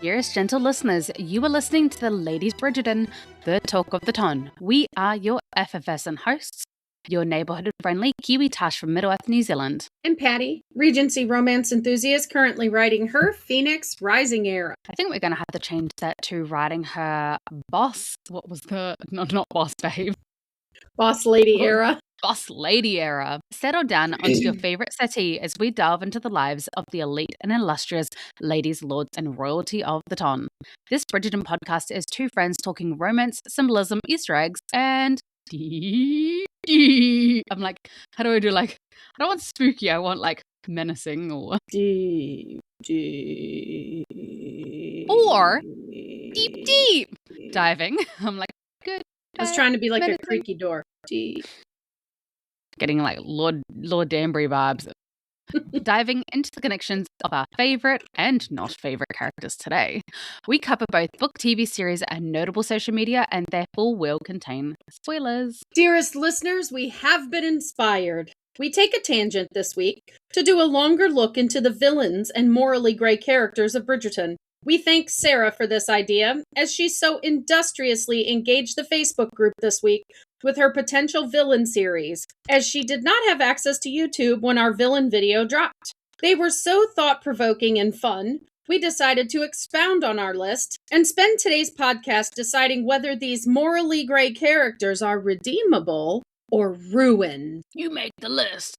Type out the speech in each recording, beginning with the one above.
Dearest gentle listeners, you are listening to the Ladies Bridgerton, the talk of the town. We are your effervescent hosts, your neighbourhood-friendly Kiwi Tash from Middle-earth, New Zealand. And Patty, Regency romance enthusiast, currently writing her Phoenix Rising era. I think we're going to have to change that to writing her boss. What was the... No, not boss, babe. Boss lady era. Boss lady era. Settle down onto your favourite settee as we delve into the lives of the elite and illustrious ladies, lords, and royalty of the ton. This Bridgerton podcast is two friends talking romance, symbolism, Easter eggs, and I'm like, how do I do like, I don't want spooky, I want like menacing or or deep diving. I'm like, good. I was trying to be like menacing. A creaky door. Getting like Lord Danbury vibes. Diving into the connections of our favourite and not favourite characters today. We cover both book, TV series, and notable social media, and therefore will contain spoilers. Dearest listeners, we have been inspired. We take a tangent this week to do a longer look into the villains and morally grey characters of Bridgerton. We thank Sarah for this idea, as she so industriously engaged the Facebook group this week with her potential villain series, as she did not have access to YouTube when our villain video dropped. They were so thought-provoking and fun, we decided to expound on our list and spend today's podcast deciding whether these morally grey characters are redeemable or ruined. You make the list.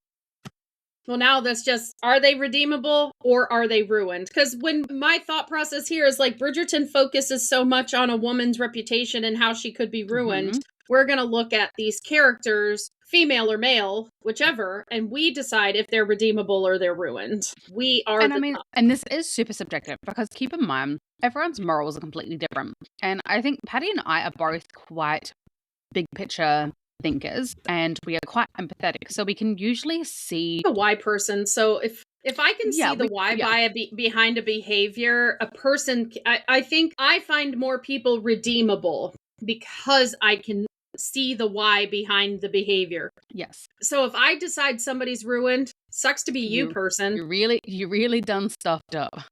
Well, now that's just, are they redeemable or are they ruined? Because when my thought process here is like Bridgerton focuses so much on a woman's reputation and how she could be ruined, we're going to look at these characters, female or male, whichever, and we decide if they're redeemable or they're ruined. We are and this is super subjective because keep in mind, everyone's morals are completely different. And I think Patty and I are both quite big picture thinkers, and we are quite empathetic, so we can usually see a why person. So if I can see the why behind a behavior, a person, I think I find more people redeemable because I can see the why behind the behavior. Yes. So if I decide somebody's ruined, sucks to be you person. You really done stuffed up.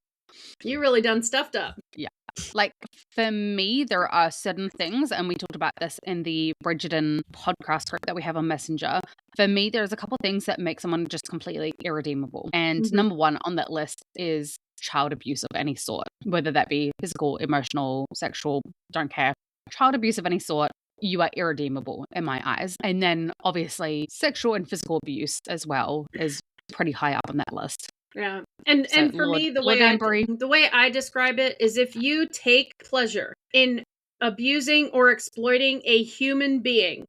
You really done stuffed up. Yeah. Like, for me, there are certain things, and we talked about this in the Bridgerton podcast group that we have on Messenger. For me, there's a couple things that make someone just completely irredeemable. And number one on that list is child abuse of any sort, whether that be physical, emotional, sexual, don't care. Child abuse of any sort, you are irredeemable in my eyes. And then, obviously, sexual and physical abuse as well is pretty high up on that list. Yeah. And for me, the way I describe it is if you take pleasure in abusing or exploiting a human being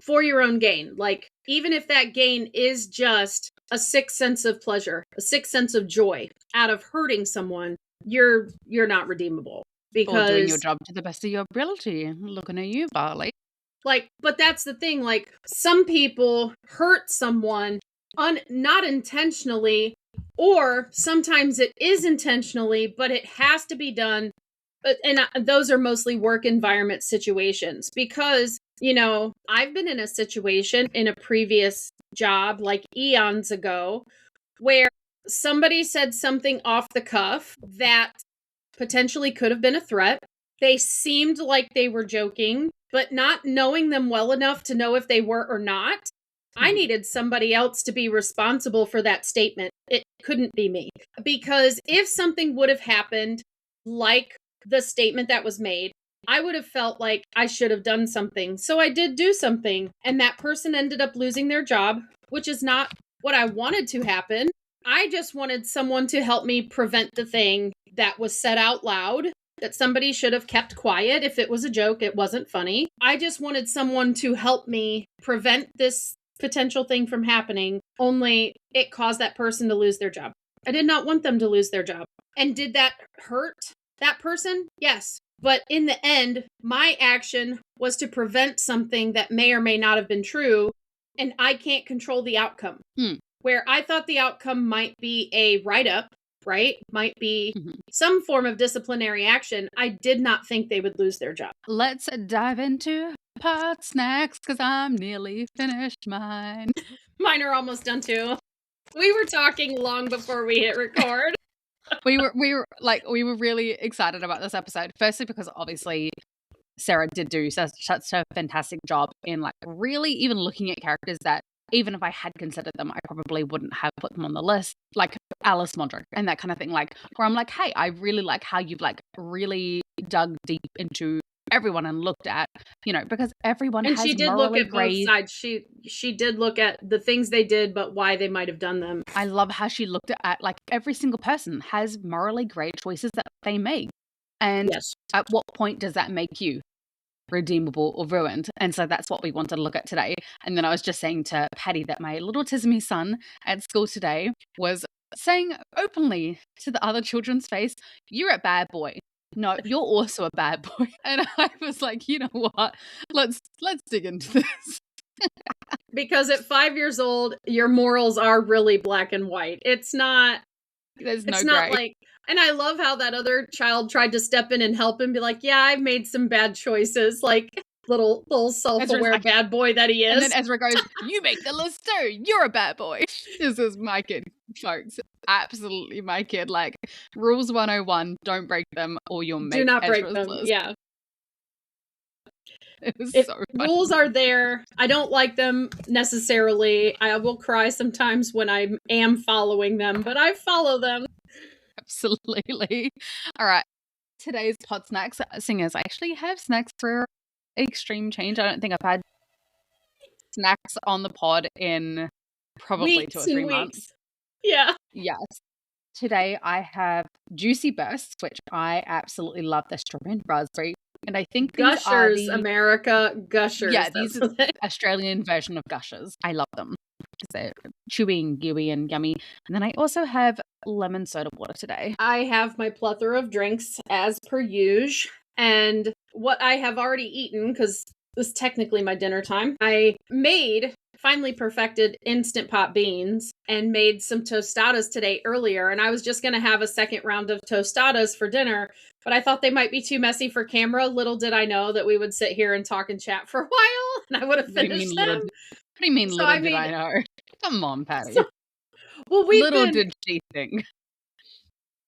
for your own gain, like even if that gain is just a sick sense of pleasure, a sick sense of joy out of hurting someone, you're not redeemable. Because or doing your job to the best of your ability. Looking at you, Barley. Like, but that's the thing, like some people hurt someone not intentionally, or sometimes it is intentionally, but it has to be done. And those are mostly work environment situations because, you know, I've been in a situation in a previous job like eons ago where somebody said something off the cuff that potentially could have been a threat. They seemed like they were joking, but not knowing them well enough to know if they were or not. I needed somebody else to be responsible for that statement. It couldn't be me. Because if something would have happened, like the statement that was made, I would have felt like I should have done something. So I did do something, and that person ended up losing their job, which is not what I wanted to happen. I just wanted someone to help me prevent the thing that was said out loud, that somebody should have kept quiet. If it was a joke, it wasn't funny. I just wanted someone to help me prevent this potential thing from happening, only it caused that person to lose their job. I did not want them to lose their job. And did that hurt that person? Yes. But in the end, my action was to prevent something that may or may not have been true, and I can't control the outcome. Where I thought the outcome might be a write-up, right? Might be some form of disciplinary action. I did not think they would lose their job. Let's dive into pot snacks, because I'm nearly finished mine. Mine are almost done too. We were talking long before we hit record. We were really excited about this episode. Firstly, because obviously Sarah did do such a fantastic job in like really even looking at characters that even if I had considered them, I probably wouldn't have put them on the list, like Alice Mondrick and that kind of thing. Like, where I'm like, hey, I really like how you've like really dug deep into everyone and looked at, because everyone And has she did look morally at both great. sides. She did look at the things they did, but why they might have done them. I love how she looked at like every single person has morally great choices that they make. And Yes. at what point does that make you redeemable or ruined? And so that's what we wanted to look at today. And then I was just saying to Patty that my little Tismy son at school today was saying openly to the other children's face, "You're a bad boy. No, you're also a bad boy." And I was like, you know what? Let's dig into this. Because at 5 years old, your morals are really black and white. It's not There's it's no not gray. like, and I love how that other child tried to step in and help him, be like, yeah, I've made some bad choices, like little self-aware like, bad boy that he is. And then Ezra goes, "You make the list too. You're a bad boy." This is my kid, folks. Absolutely my kid. Like, rules 101, don't break them or you'll make Do not break Ezra's them. list. Yeah. It was If so funny. rules are there, I don't like them necessarily. I will cry sometimes when I am following them, but I follow them. Absolutely. All right. Today's pot snacks. Singers, I actually have snacks for extreme change. I don't think I've had snacks on the pod in probably Weeks 2 or 3 and months. weeks. Yeah. Yes. Today I have Juicy Bursts, which I absolutely love. The strawberry and raspberry. And I think these Gushers, are America, Gushers. Yeah, these are the Australian version of Gushers. I love them. They're chewy and gooey and yummy. And then I also have lemon soda water today. I have my plethora of drinks as per usual. And what I have already eaten, because this is technically my dinner time, I finally perfected Instant Pot beans and made some tostadas today earlier. And I was just going to have a second round of tostadas for dinner, but I thought they might be too messy for camera. Little did I know that we would sit here and talk and chat for a while, and I would have finished them. What do you mean, So little did I know? Come on, Patty. Well, did she think.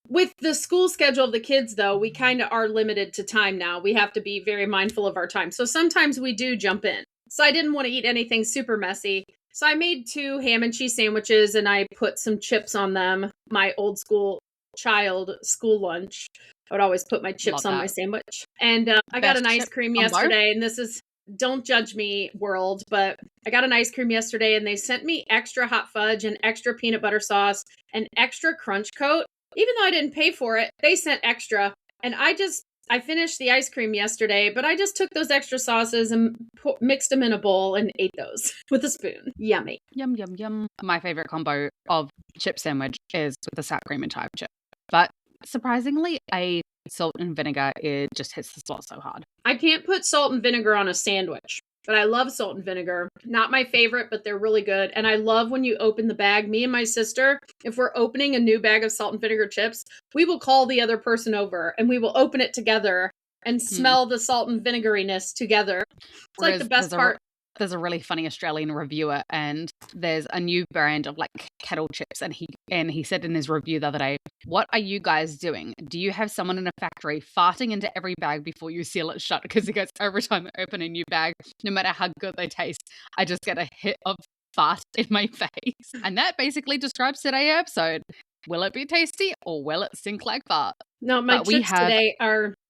With the school schedule of the kids, though, we kind of are limited to time now. We have to be very mindful of our time. So sometimes we do jump in. So I didn't want to eat anything super messy. So I made 2 ham and cheese sandwiches and I put some chips on them. My old school child school lunch. I would always put my chips on my sandwich. And I got an ice cream yesterday, and this is, don't judge me, world, but I got an ice cream yesterday and they sent me extra hot fudge and extra peanut butter sauce and extra crunch coat. Even though I didn't pay for it, they sent extra. And I finished the ice cream yesterday, but I just took those extra sauces and mixed them in a bowl and ate those with a spoon. Yummy. Yum, yum, yum. My favorite combo of chip sandwich is with the sour cream and chive chip. But surprisingly, a salt and vinegar, it just hits the spot so hard. I can't put salt and vinegar on a sandwich, but I love salt and vinegar. Not my favorite, but they're really good. And I love when you open the bag. Me and my sister, if we're opening a new bag of salt and vinegar chips, we will call the other person over and we will open it together and smell the salt and vinegariness together. It's like the best part. There's a really funny Australian reviewer, and there's a new brand of like kettle chips, and he said in his review the other day, "What are you guys doing? Do you have someone in a factory farting into every bag before you seal it shut?" Because he goes, every time I open a new bag, no matter how good they taste, I just get a hit of fart in my face. And that basically describes today's episode. Will it be tasty or will it stink like fart? No, my chips today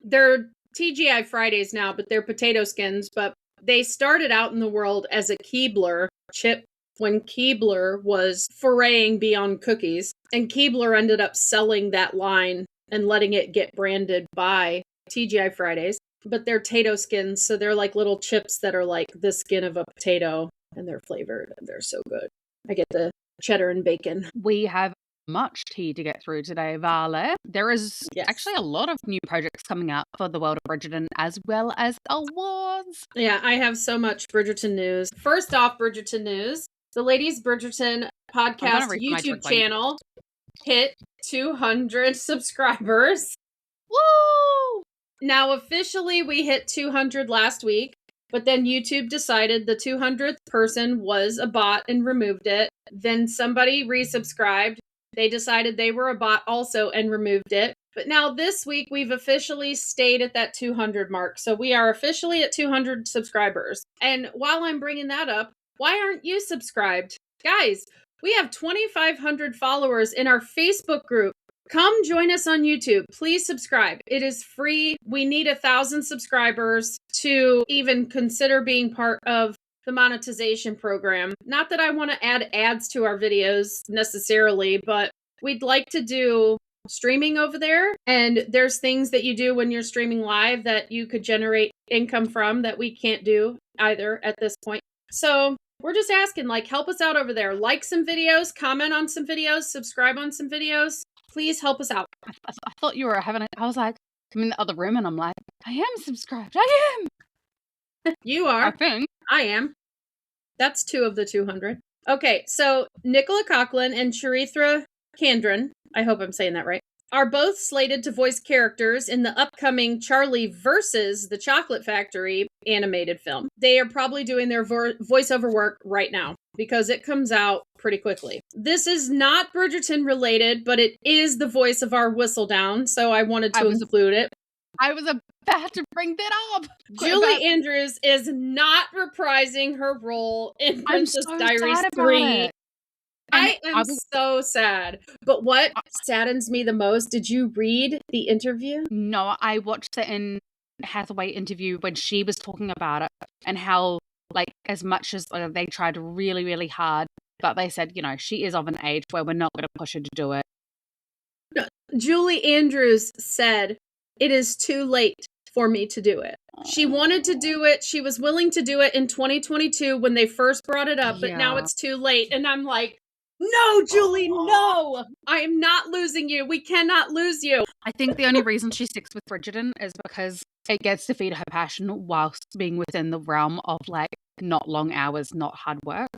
they're TGI Fridays now, but they're potato skins, but they started out in the world as a Keebler chip when Keebler was foraying beyond cookies. And Keebler ended up selling that line and letting it get branded by TGI Fridays. But they're potato skins, so they're like little chips that are like the skin of a potato, and they're flavored, and they're so good. I get the cheddar and bacon. We have much tea to get through today, Vale. There is actually a lot of new projects coming out for the world of Bridgerton, as well as awards. Yeah, I have so much Bridgerton news. First off, Bridgerton news. The Ladies Bridgerton podcast YouTube channel hit 200 subscribers. Woo! Now, officially, we hit 200 last week. But then YouTube decided the 200th person was a bot and removed it. Then somebody resubscribed. They decided they were a bot also and removed it. But now this week, we've officially stayed at that 200 mark. So we are officially at 200 subscribers. And while I'm bringing that up, why aren't you subscribed? Guys, we have 2,500 followers in our Facebook group. Come join us on YouTube. Please subscribe. It is free. We need 1,000 subscribers to even consider being part of the monetization program. Not that I want to add ads to our videos necessarily, but we'd like to do streaming over there. And there's things that you do when you're streaming live that you could generate income from that we can't do either at this point. So we're just asking, like, help us out over there. Like some videos, comment on some videos, subscribe on some videos. Please help us out. I thought you were having it. I was like, I'm in the other room and I'm like, I am subscribed. I am. You are. I think. I am. That's 2 of the 200. Okay, so Nicola Coughlan and Charithra Kandran, I hope I'm saying that right, are both slated to voice characters in the upcoming Charlie versus the Chocolate Factory animated film. They are probably doing their voiceover work right now because it comes out pretty quickly. This is not Bridgerton related, but it is the voice of our Whistledown, so I wanted to include it. I was about to bring that up. Julie Andrews is not reprising her role in Princess Diaries 3. I am so sad. But what saddens me the most, did you read the interview? No, I watched the Anne Hathaway interview when she was talking about it and how, like, as much as they tried really, really hard, but they said, you know, she is of an age where we're not going to push her to do it. Julie Andrews said, it is too late for me to do it. She wanted to do it. She was willing to do it in 2022 when they first brought it up, but now it's too late. And I'm like, no, Julie, no! I am not losing you. We cannot lose you. I think the only reason she sticks with Bridgerton is because it gets to feed her passion whilst being within the realm of, like, not long hours, not hard work.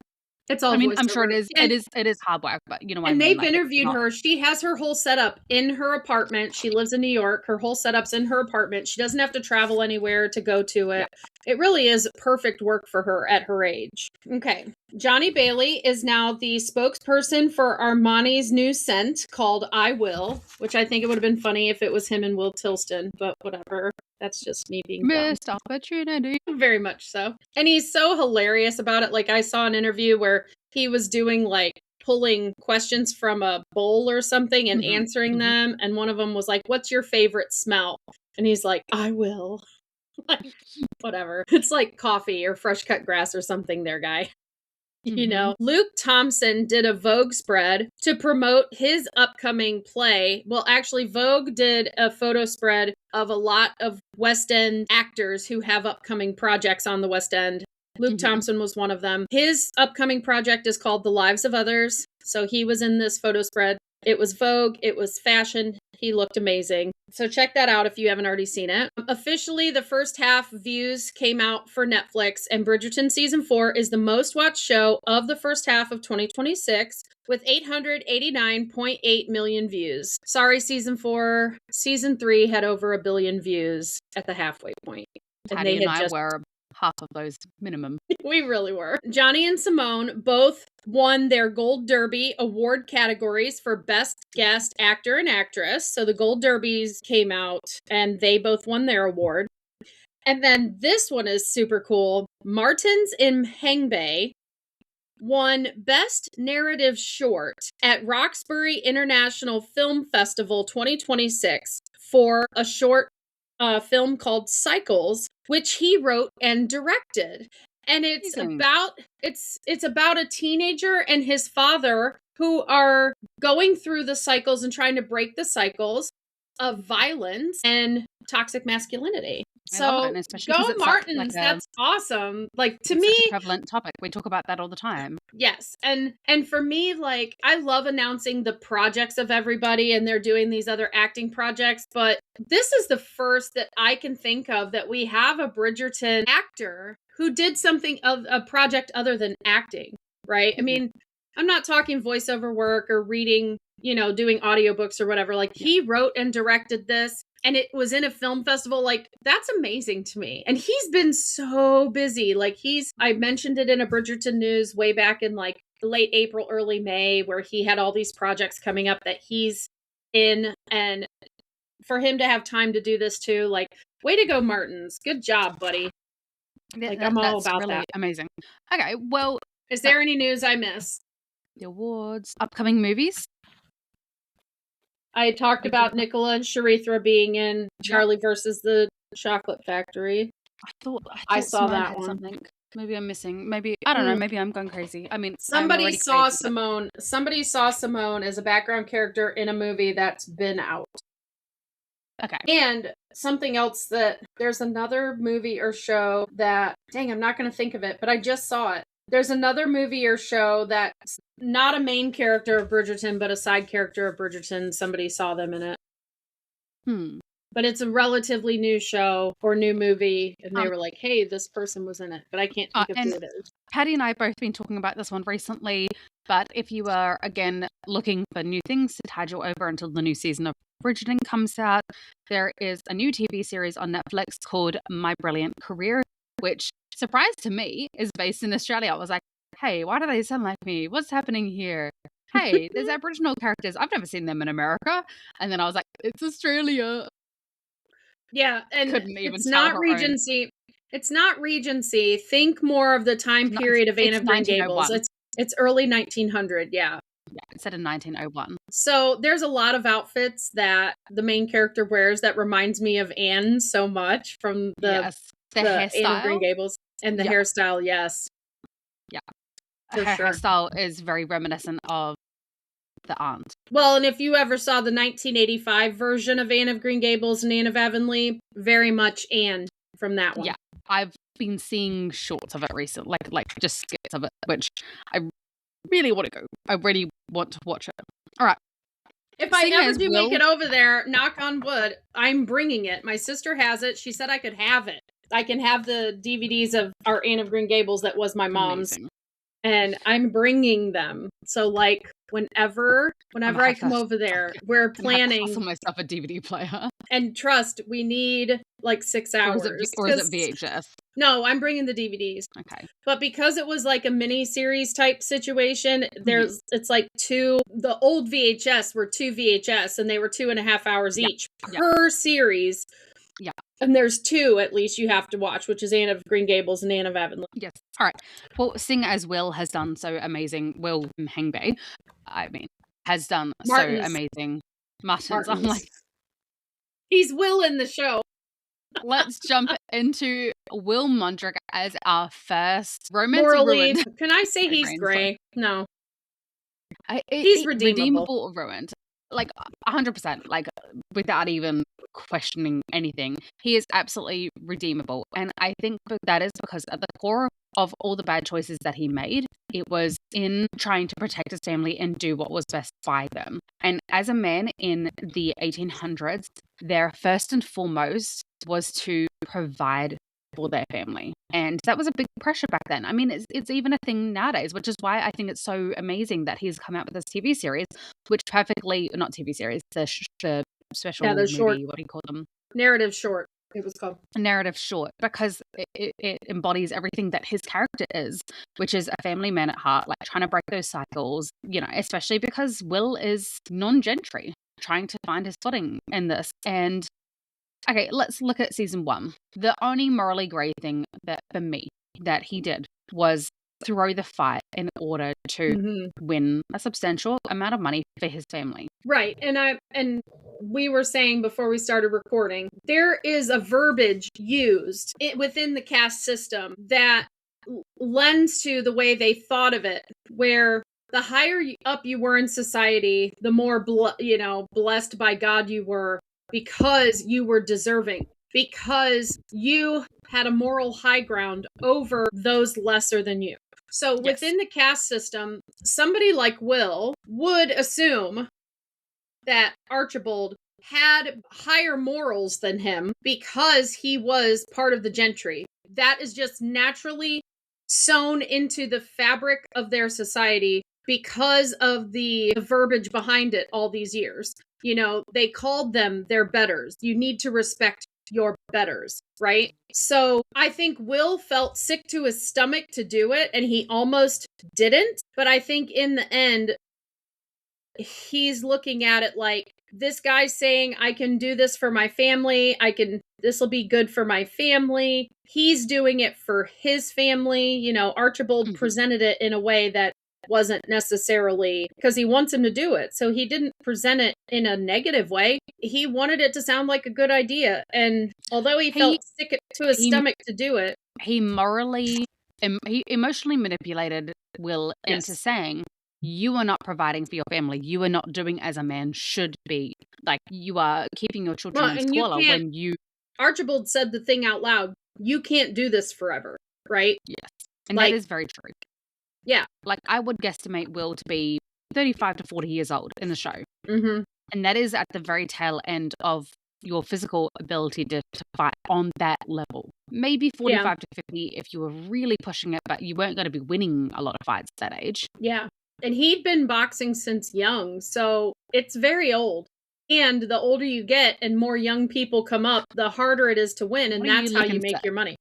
It's all. I mean, I'm sure it is. It is hard work, but you know what I mean. And they've interviewed her. She has her whole setup in her apartment. She lives in New York. Her whole setup's in her apartment. She doesn't have to travel anywhere to go to it. Yeah. It really is perfect work for her at her age. Okay. Johnny Bailey is now the spokesperson for Armani's new scent called I Will, which I think it would have been funny if it was him and Will Tilston, but whatever. That's just me being missed opportunity. Very much so. And he's so hilarious about it. Like, I saw an interview where he was doing, like, pulling questions from a bowl or something and answering them. And one of them was like, what's your favorite smell? And he's like, I will. Like, whatever. It's like coffee or fresh cut grass or something there, guy. You know, Luke Thompson did a Vogue spread to promote his upcoming play. Well, actually, Vogue did a photo spread of a lot of West End actors who have upcoming projects on the West End. Luke Thompson was one of them. His upcoming project is called The Lives of Others. So he was in this photo spread. It was Vogue. It was fashion. He looked amazing. So check that out if you haven't already seen it. Officially, the first half views came out for Netflix, and Bridgerton Season 4 is the most watched show of the first half of 2026 with 889.8 million views. Sorry, Season 4. Season 3 had over 1 billion views at the halfway point. Patty and I were half of those minimum. We really were. Johnny and Simone both won their Gold Derby award categories for Best Guest Actor and Actress. So the Gold Derbies came out and they both won their award. And then this one is super cool. Martins Mhengbe won Best Narrative Short at Roxbury International Film Festival 2026 for a short film called Cycles, which he wrote and directed. And it's about a teenager and his father who are going through the cycles and trying to break the cycles of violence and toxic masculinity. So go Martins, that's awesome. Like, to me, such a prevalent topic. We talk about that all the time. Yes. And for me, like, I love announcing the projects of everybody and they're doing these other acting projects, but this is the first that I can think of that we have a Bridgerton actor who did something of a project other than acting, right? I mean, I'm not talking voiceover work or reading, you know, doing audiobooks or whatever. Like, he wrote and directed this. and it was in a film festival. Like, that's amazing to me. And he's been so busy. Like, I mentioned it in a Bridgerton news way back in like late April, early May, where he had all these projects coming up that he's in. And for him to have time to do this too, like, way to go, Martins. Good job, buddy. Like, I'm all about really that. Amazing. Okay, well, is there any news I missed? The awards, upcoming movies. I talked about Nicola and Sharithra being in Charlie versus the Chocolate Factory. I thought I saw Simone that had one. Something. Maybe I'm missing. Maybe I don't know. Maybe I'm going crazy. I mean, somebody saw Simone. Somebody saw Simone as a background character in a movie that's been out. Okay. And something else that there's another movie or show that, dang, I'm not going to think of it, but I just saw it. There's another movie or show that's not a main character of Bridgerton, but a side character of Bridgerton. Somebody saw them in it. But it's a relatively new show or new movie, and they were like, hey, this person was in it, but I can't think of who it is. Patty and I have both been talking about this one recently, but if you are, again, looking for new things to tide you over until the new season of Bridgerton comes out, there is a new TV series on Netflix called My Brilliant Career, which, surprise to me, is based in Australia. I was like, hey, why do they sound like me? What's happening here? Hey, there's Aboriginal characters. I've never seen them in America. And then I was like, it's Australia. Yeah, and it's not Regency. It's not Regency. Think more of the time period of Anne of Green Gables. It's early 1900, yeah. Yeah, it said in 1901. So there's a lot of outfits that the main character wears that reminds me of Anne so much from the hairstyle. Anne of Green Gables. And the hairstyle, yes. Yeah. Her hairstyle is very reminiscent of the aunt. Well, and if you ever saw the 1985 version of Anne of Green Gables and Anne of Avonlea, very much Anne from that one. Yeah, I've been seeing shorts of it recently, like just skits of it, which I really want to go. I really want to watch it. All right. If I ever do make it over there, knock on wood, I'm bringing it. My sister has it. She said I could have it. I can have the DVDs of our Anne of Green Gables that was my mom's. Amazing. And I'm bringing them. So, like, whenever I come over there, we're planning. I'm myself a DVD player. And trust, we need like 6 hours. Or is it VHS? No, I'm bringing the DVDs. Okay. But because it was like a mini series type situation, it's like the old VHS were 2 VHS, and they were 2.5 hours each per series. Yeah. And there's 2 at least you have to watch, which is Anne of Green Gables and Anne of Avonlea. Yes. All right. Well, seeing as Will has done so amazing, Will Hangbay, has done Martins. So amazing. Martins. I'm like, he's Will in the show. Let's jump into Will Mondrick as our first romance ruined. Can I say he's gray? No. He's redeemable or ruined. Like 100%, like without even questioning anything. He is absolutely redeemable. And I think that is because at the core of all the bad choices that he made, it was in trying to protect his family and do what was best by them. And as a man in the 1800s, their first and foremost was to provide for their family. And that was a big pressure back then. I mean, it's even a thing nowadays, which is why I think it's so amazing that he's come out with this TV series, which perfectly, not TV series, the special movie, short, what do you call them? Narrative short, it was called. Narrative short, because it embodies everything that his character is, which is a family man at heart, like trying to break those cycles, you know, especially because Will is non-gentry, trying to find his footing in this. And okay, let's look at season 1. The only morally grey thing that for me that he did was throw the fight in order to win a substantial amount of money for his family. Right. And we were saying before we started recording, there is a verbiage used within the caste system that lends to the way they thought of it, where the higher up you were in society, the more blessed by God you were, because you were deserving, because you had a moral high ground over those lesser than you. So within the caste system, somebody like Will would assume that Archibald had higher morals than him because he was part of the gentry. That is just naturally sewn into the fabric of their society, because of the verbiage behind it all these years. You know, they called them their betters. You need to respect your betters, right? So I think Will felt sick to his stomach to do it, and he almost didn't. But I think in the end, he's looking at it like, this guy's saying, I can do this for my family. This will be good for my family. He's doing it for his family. You know, Archibald presented it in a way that wasn't necessarily because he wants him to do it. So he didn't present it in a negative way. He wanted it to sound like a good idea. And although he felt sick to his stomach to do it, he emotionally manipulated Will into saying, you are not providing for your family. You are not doing as a man should be. Like, you are keeping your children in squalor when you... Archibald said the thing out loud, you can't do this forever, right? Yes. And that is very true. Yeah. Like, I would guesstimate Will to be 35 to 40 years old in the show. Mm-hmm. And that is at the very tail end of your physical ability to fight on that level. Maybe 45 to 50 if you were really pushing it, but you weren't going to be winning a lot of fights at that age. Yeah. And he'd been boxing since young, so it's very old. And the older you get and more young people come up, the harder it is to win, and that's how you make your money.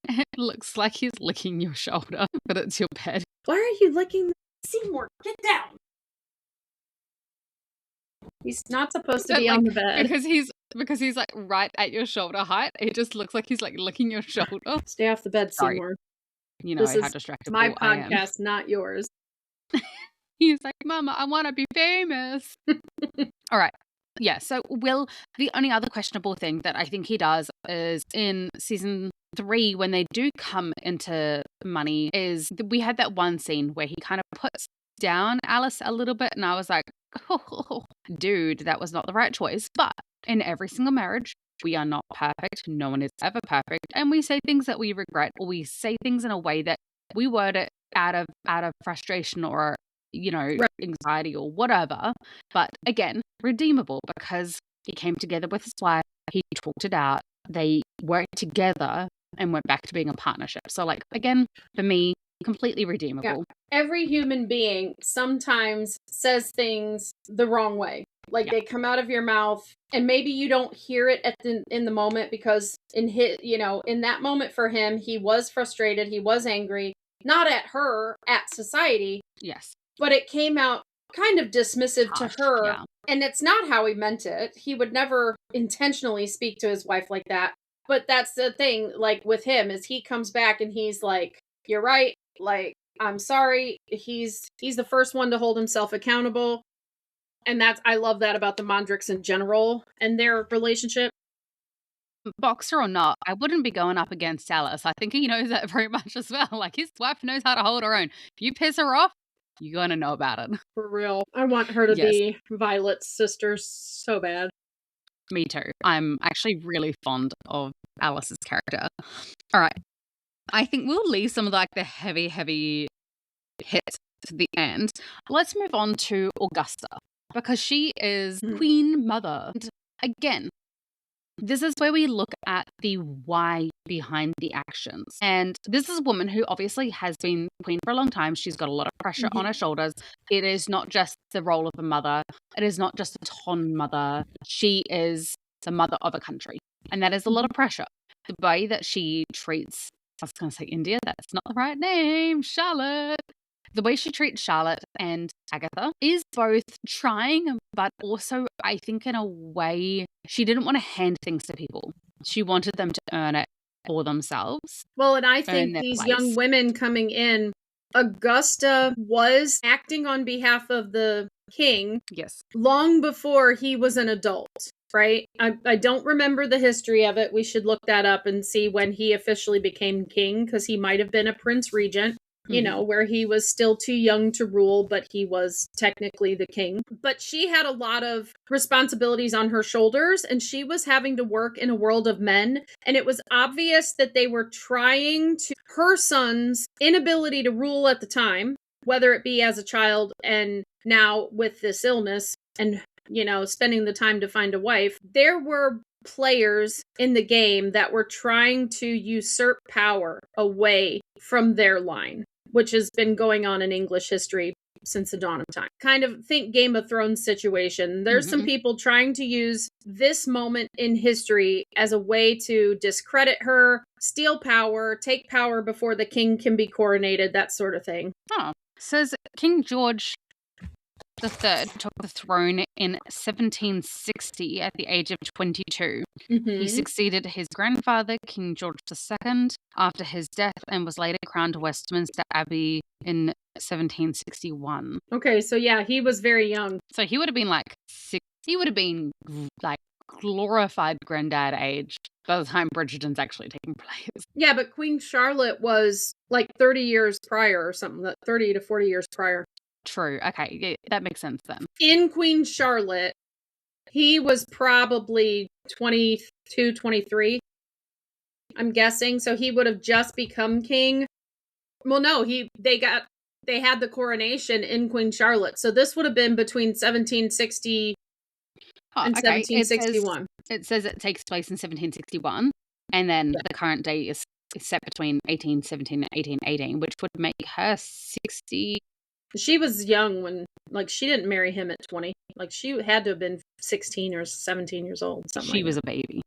It looks like he's licking your shoulder, but it's your bed. Why are you licking Seymour? Get down! He's not supposed to be on the bed. Because he's like right at your shoulder height. It just looks like he's like licking your shoulder. Stay off the bed, Seymour. You know how distractible my podcast, not yours. He's like, Mama, I want to be famous. All right. Yeah, so Will, the only other questionable thing that I think he does is in season 3, when they do come into money, is we had that one scene where he kind of puts down Alice a little bit, and I was like, oh, dude, that was not the right choice. But in every single marriage, we are not perfect. No one is ever perfect. And we say things that we regret, or we say things in a way that we word it out of frustration or, you know, anxiety or whatever. But again, redeemable, because he came together with his wife, he talked it out, they worked together and went back to being a partnership. So, like, again, for me, completely redeemable. Yeah. Every human being sometimes says things the wrong way. Like, they come out of your mouth and maybe you don't hear it in the moment, because in that moment for him, he was frustrated, he was angry, not at her, at society. Yes. But it came out kind of dismissive to her. Yeah. And it's not how he meant it. He would never intentionally speak to his wife like that. But that's the thing, like, with him, is he comes back and he's like, you're right. Like, I'm sorry. He's the first one to hold himself accountable. And I love that about the Mondricks in general and their relationship. Boxer or not, I wouldn't be going up against Alice. I think he knows that very much as well. Like, his wife knows how to hold her own. If you piss her off, you're going to know about it. For real. I want her to be Violet's sister so bad. Me too. I'm actually really fond of Alice's character. All right. I think we'll leave some of like the heavy hits to the end. Let's move on to Augusta, because she is Queen Mother. And again, this is where we look at the why behind the actions. And this is a woman who obviously has been queen for a long time. She's got a lot of pressure on her shoulders. It is not just the role of a mother. It is not just a ton mother. She is the mother of a country. And that is a lot of pressure. The way that she treats, I was going to say India, that's not the right name, Charlotte. The way she treats Charlotte and Agatha is both trying, but also, I think, in a way, she didn't want to hand things to people. She wanted them to earn it for themselves. Well, and I think these young women coming in, Augusta was acting on behalf of the king long before he was an adult, right? I don't remember the history of it. We should look that up and see when he officially became king, because he might have been a prince regent. You know, where he was still too young to rule, but he was technically the king. But she had a lot of responsibilities on her shoulders, and she was having to work in a world of men. And it was obvious that they were trying to, her son's inability to rule at the time, whether it be as a child and now with this illness and, you know, spending the time to find a wife. There were players in the game that were trying to usurp power away from their line, which has been going on in English history since the dawn of time. Kind of think Game of Thrones situation. There's some people trying to use this moment in history as a way to discredit her, steal power, take power before the king can be coronated, that sort of thing. Oh, says King George III took the throne in 1760 at the age of 22. He succeeded his grandfather, King George II, after his death and was later crowned Westminster Abbey in 1761. Okay, so yeah, he was very young. So he would have been like glorified granddad age by the time Bridgerton's actually taking place. Yeah, but Queen Charlotte was like 30 years prior or something, 30 to 40 years prior. True. Okay, yeah, that makes sense then. In Queen Charlotte, he was probably 22, 23, I'm guessing. So he would have just become king. Well, no, they had the coronation in Queen Charlotte. So this would have been between 1760 and 1761. It says it takes place in 1761, and then the current date is set between 1817 and 1818, which would make her 60. She was young when, like, she didn't marry him at 20. Like, she had to have been 16 or 17 years old. She was a baby.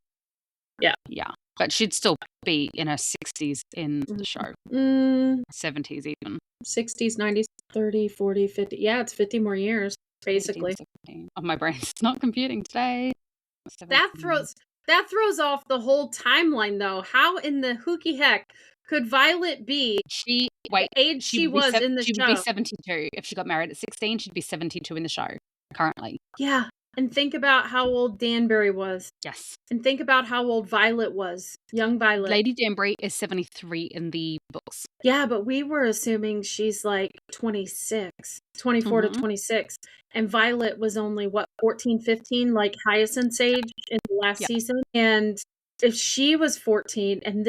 Yeah. Yeah. But she'd still be in her 60s in the show. 70s even. 60s, 90s, 30, 40, 50. Yeah, it's 50 more years, basically. 15, oh, my brain's not computing today. 17. That throws off the whole timeline, though. How in the hooky heck could Violet be the age she was in the show? She would be 72. If she got married at 16, she'd be 72 in the show, currently. Yeah, and think about how old Danbury was. Yes. And think about how old Violet was. Young Violet. Lady Danbury is 73 in the books. Yeah, but we were assuming she's like 26, 24 to 26. And Violet was only, 14, 15, like Hyacinth's age in the last season. And if she was 14, and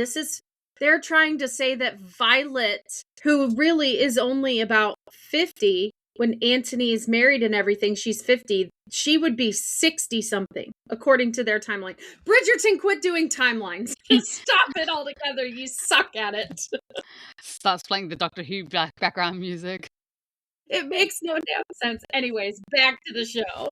they're trying to say that Violet, who really is only about 50, when Antony is married and everything, she's 50, she would be 60-something, according to their timeline. Bridgerton, quit doing timelines. Stop it altogether. You suck at it. Starts playing the Doctor Who background music. It makes no damn sense. Anyways, back to the show.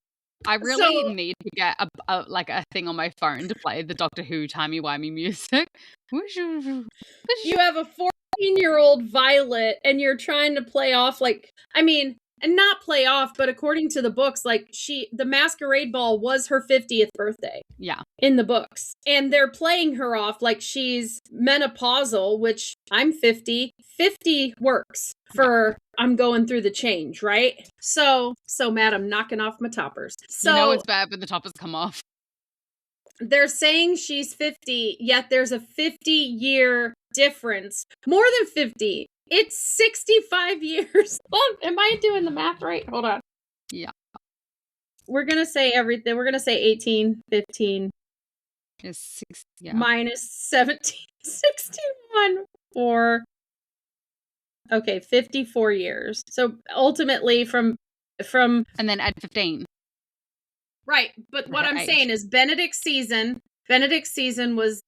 I really need to get a thing on my phone to play the Doctor Who timey-wimey music. You have a 14-year-old Violet, and you're trying to play off and not play off, but according to the books, the masquerade ball was her 50th birthday. Yeah. In the books. And they're playing her off like she's menopausal, which I'm 50. 50 works for I'm going through the change, right? So mad I'm knocking off my toppers. So it's bad when the toppers come off. They're saying she's 50, yet there's a 50-year difference. More than 50. It's 65 years. Am I doing the math right? Hold on. Yeah. We're going to say everything. We're going to say 18, 15. Is 6, minus 17, 61, or... Okay, 54 years. So ultimately from and then add 15. Right, but what I'm saying is Benedict's season was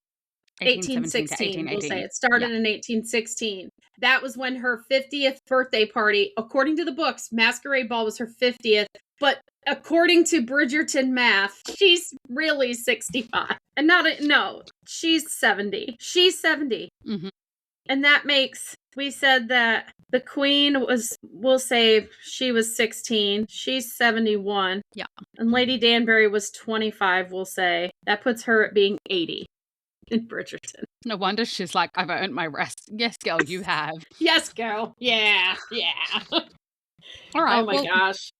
1816. We'll say it started in 1816. That was when her 50th birthday party, according to the books, Masquerade Ball was her 50th, but according to Bridgerton math, she's really 65. And she's 70. She's 70. Mm-hmm. And that makes, we said that the queen we'll say she was 16. She's 71. Yeah. And Lady Danbury was 25, we'll say. That puts her at being 80 in Bridgerton. No wonder she's like, I've earned my rest. Yes, girl, you have. Yes, girl. Yeah. All right. Oh my gosh.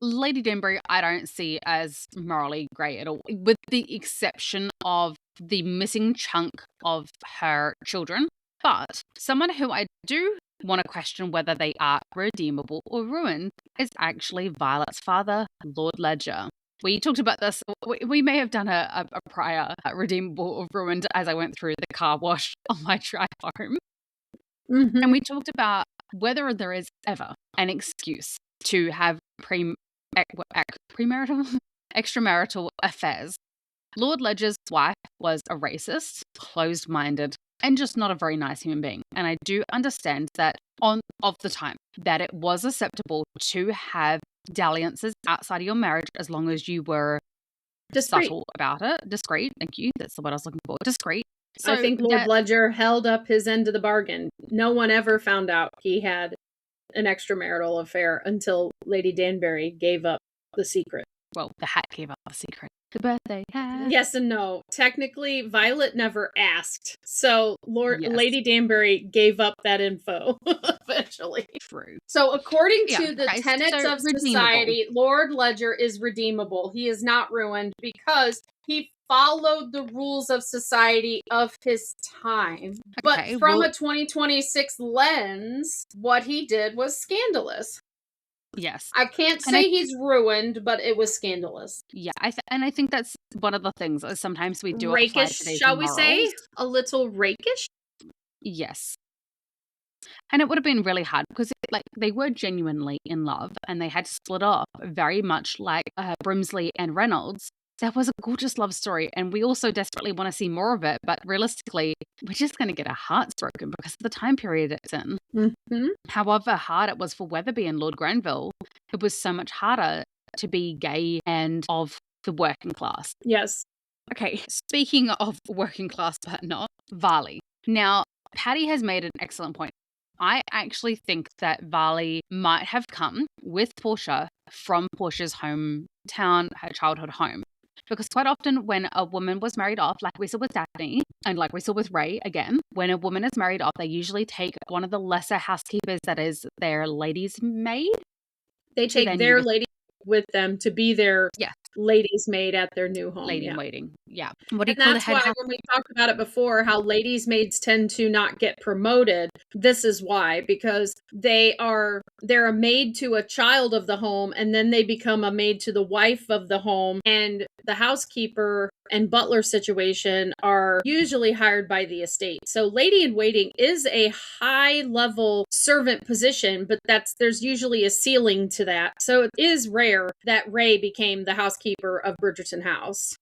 Lady Danbury, I don't see as morally grey at all, with the exception of the missing chunk of her children. But someone who I do want to question whether they are redeemable or ruined is actually Violet's father, Lord Ledger. We talked about this. We may have done a prior redeemable or ruined as I went through the car wash on my drive home. Mm-hmm. And we talked about whether there is ever an excuse to have extramarital affairs. Lord Ledger's wife was a racist, closed-minded, and just not a very nice human being. And I do understand that of the time that it was acceptable to have dalliances outside of your marriage as long as you were Discreet. subtle about it. Discreet. Thank you. That's the word I was looking for. Discreet. So I think Lord Ledger held up his end of the bargain. No one ever found out he had an extramarital affair until Lady Danbury gave up the secret. Well, the hat gave up the secret. The birthday hat. Yes and no. Technically, Violet never asked. So Yes. Lady Danbury gave up that info eventually. True. So according to the okay, tenets so of redeemable. society, Lord Ledger is redeemable. He is not ruined because he followed the rules of society of his time. But Okay, from well- a 2026 lens, what he did was scandalous. Yes. I can't say he's ruined, but it was scandalous. Yeah, I think that's one of the things. Is sometimes we do apply Rakish, today's shall we say? morals. A little rakish? Yes. And it would have been really hard because they were genuinely in love and they had split off very much like Brimsley and Reynolds. That was a gorgeous love story and we also desperately want to see more of it. But realistically, we're just going to get our hearts broken because of the time period it's in. Mm-hmm. However hard it was for Weatherby and Lord Granville, it was so much harder to be gay and of the working class. Yes. Okay, speaking of working class but not, Varley. Now, Patty has made an excellent point. I actually think that Varley might have come with Portia from Portia's hometown, her childhood home. Because quite often when a woman was married off, like we saw with Daphne, and like we saw with Ray again, when a woman is married off, they usually take one of the lesser housekeepers that is their lady's maid. They take their lady with them to be their lady's maid at their new home. Lady in waiting. Yeah. What do you and call that's the head why when we talked about it before, how ladies' maids tend to not get promoted. This is why, because they're a maid to a child of the home, and then they become a maid to the wife of the home, and the housekeeper and butler situation are usually hired by the estate. So lady in waiting is a high level servant position, but there's usually a ceiling to that. So it is rare that Ray became the housekeeper of Bridgerton House.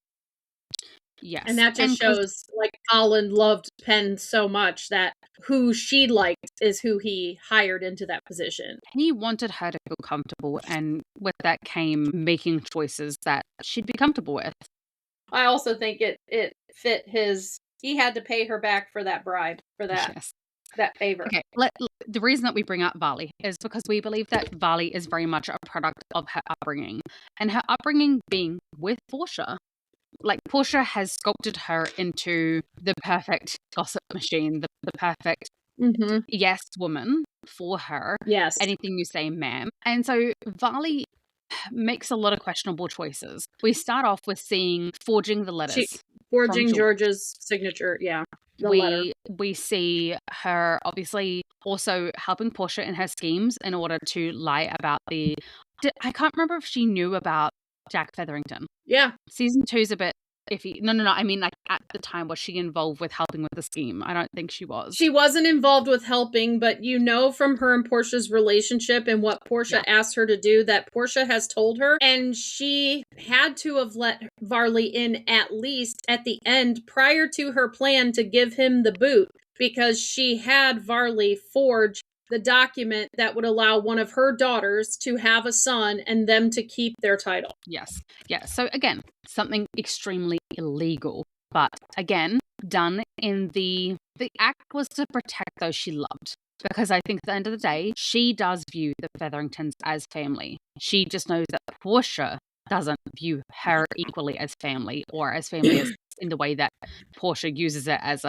Yes. And that just shows, like, Colin loved Penn so much that who she liked is who he hired into that position. He wanted her to feel comfortable, and with that came making choices that she'd be comfortable with. I also think it fit he had to pay her back for that bribe, for that favor. Okay, the reason that we bring up Varley is because we believe that Varley is very much a product of her upbringing, and her upbringing being with Portia. Like, Portia has sculpted her into the perfect gossip machine, the perfect yes woman for her. Yes. Anything you say, ma'am. And so Varley makes a lot of questionable choices. We start off with seeing forging the letters. Forging George's signature, the letter. We see her obviously also helping Portia in her schemes in order to lie about I can't remember if she knew about Jack Featherington. Yeah. Season 2's a bit iffy. No. I mean, like, at the time, was she involved with helping with the scheme? I don't think she was. She wasn't involved with helping, but from her and Portia's relationship and what Portia asked her to do, that Portia has told her, and she had to have let Varley in at least at the end prior to her plan to give him the boot, because she had Varley forge the document that would allow one of her daughters to have a son and them to keep their title. Yes. Yeah. So again, something extremely illegal, but again, done in the act was to protect those she loved. Because I think at the end of the day, she does view the Featheringtons as family. She just knows that Portia doesn't view her equally as family, or as family as in the way that Portia uses it as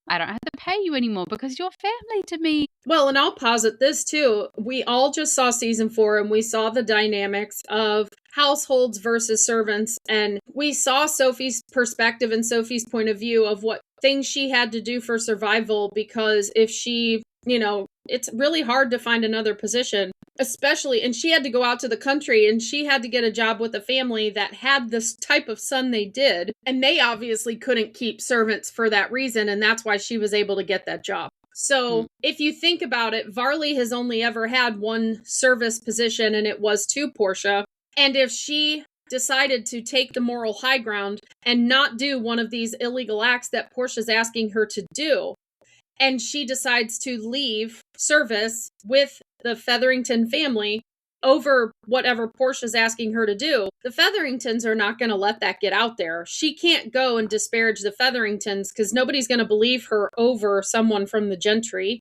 I don't have to pay you anymore because you're family to me. Well, and I'll posit this too. We all just saw season 4 and we saw the dynamics of households versus servants. And we saw Sophie's perspective and Sophie's point of view of what things she had to do for survival, because if she, it's really hard to find another position, especially, and she had to go out to the country and she had to get a job with a family that had this type of son they did. And they obviously couldn't keep servants for that reason. And that's why she was able to get that job. So if you think about it, Varley has only ever had one service position, and it was to Portia. And if she decided to take the moral high ground and not do one of these illegal acts that Portia's asking her to do, and she decides to leave service with the Featherington family over whatever Portia's asking her to do. The Featheringtons are not going to let that get out there. She can't go and disparage the Featheringtons because nobody's going to believe her over someone from the gentry.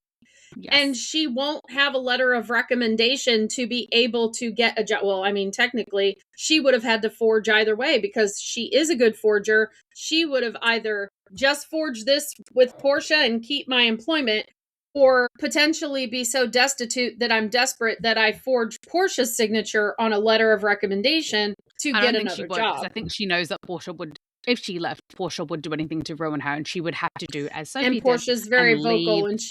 Yes. And she won't have a letter of recommendation to be able to get a job. Well, I mean, technically, she would have had to forge either way because she is a good forger. She would have either just forged this with Portia and keep my employment, or potentially be so destitute that I'm desperate that I forge Portia's signature on a letter of recommendation to get another job. I think she knows that Portia would, if she left, Portia would do anything to ruin her, and she would have to do as Sophie did. And Portia's very vocal, and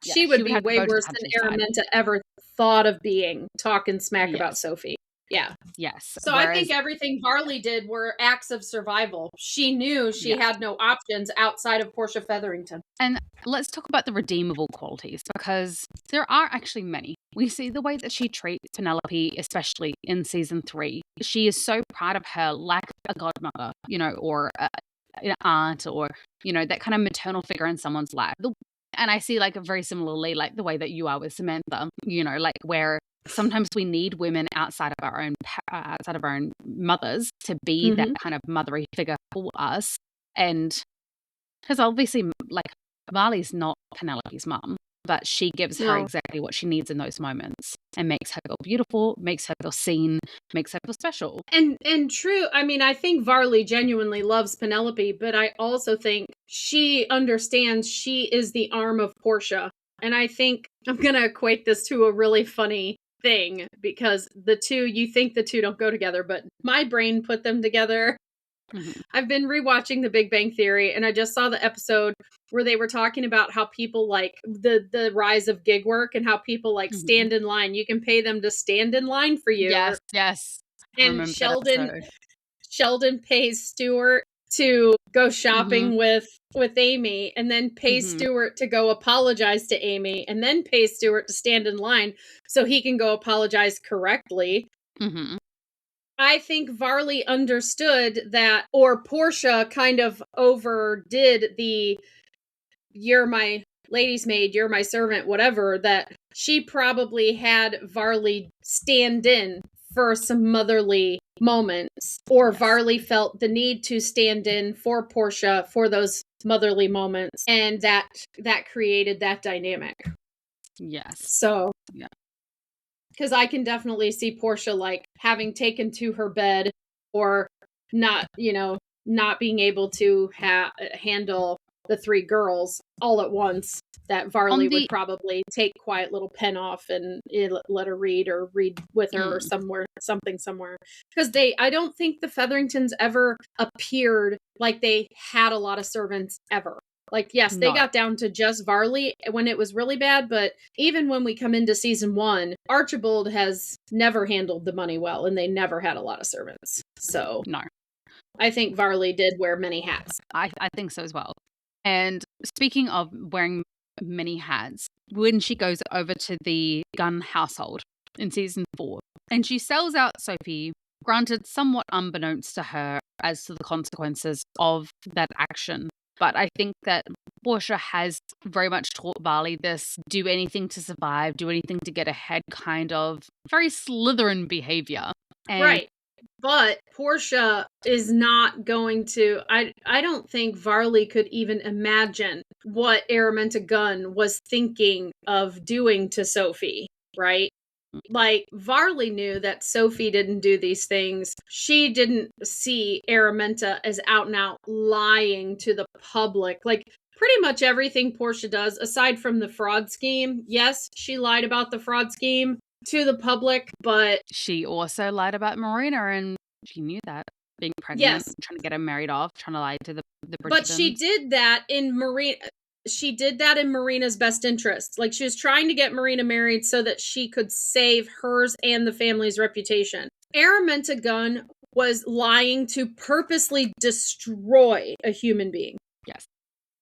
she would be way worse than Araminta ever thought of being, talking smack about Sophie. Yeah. Yes. So I think everything Varley did were acts of survival. She knew she had no options outside of Portia Featherington. And let's talk about the redeemable qualities, because there are actually many. We see the way that she treats Penelope, especially in season 3. She is so proud of her, like a godmother, or an aunt, or, that kind of maternal figure in someone's life. And I see, like, very similarly, like the way that you are with Samantha, like where sometimes we need women outside of our own mothers to be that kind of mothery figure for us. And because obviously, like, Marley's not Penelope's mum, but she gives her exactly what she needs in those moments and makes her feel beautiful, makes her feel seen, makes her feel special. And true, I mean, I think Varley genuinely loves Penelope, but I also think she understands she is the arm of Portia. And I think I'm going to equate this to a really funny thing, because you think the two don't go together, but my brain put them together. I've been rewatching The Big Bang Theory, and I just saw the episode where they were talking about how people like the rise of gig work and how people like stand in line. You can pay them to stand in line for you. Yes. And Sheldon pays Stuart to go shopping with Amy, and then pays Stuart to go apologize to Amy, and then pays Stuart to stand in line so he can go apologize correctly. I think Varley understood that, or Portia kind of overdid the "you're my lady's maid, you're my servant," whatever, that she probably had Varley stand in for some motherly moments, or Varley felt the need to stand in for Portia for those motherly moments, and that created that dynamic. Yes. So, yeah. Because I can definitely see Portia, like, having taken to her bed, or not being able to handle the 3 girls all at once, that Varley would probably take quiet little pen off and let her read, or read with her, or somewhere. Because I don't think the Featheringtons ever appeared like they had a lot of servants ever. Like, yes, they got down to just Varley when it was really bad, but even when we come into season 1, Archibald has never handled the money well, and they never had a lot of servants. So, no. I think Varley did wear many hats. I think so as well. And speaking of wearing many hats, when she goes over to the Gunn household in season 4, and she sells out Sophie, granted somewhat unbeknownst to her as to the consequences of that action. But I think that Portia has very much taught Varley this do anything to survive, do anything to get ahead kind of very Slytherin behavior. Right. But Portia is not going to... I don't think Varley could even imagine what Araminta Gunn was thinking of doing to Sophie, right? Like, Varley knew that Sophie didn't do these things. She didn't see Araminta as out and out lying to the public. Like, pretty much everything Portia does, aside from the fraud scheme. Yes, she lied about the fraud scheme to the public, but... She also lied about Marina, and she knew that. Being pregnant, trying to get her married off, trying to lie to the Bridgertons. But she did that in Marina... She did that in Marina's best interest. Like, she was trying to get Marina married so that she could save hers and the family's reputation. Araminta Gunn was lying to purposely destroy a human being. Yes.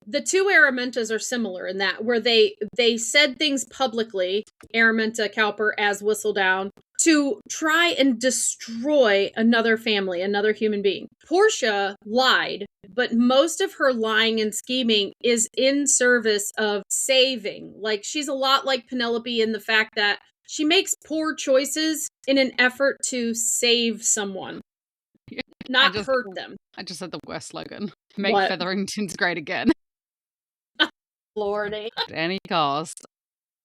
the two Aramentas are similar in that, where they said things publicly, Aramenta Cowper as Whistledown, to try and destroy another family, another human being. Portia lied, but most of her lying and scheming is in service of saving. Like, she's a lot like Penelope in the fact that she makes poor choices in an effort to save someone, not hurt them. I just said the worst slogan. Make What? Featheringtons great again. Lordy. At any cost.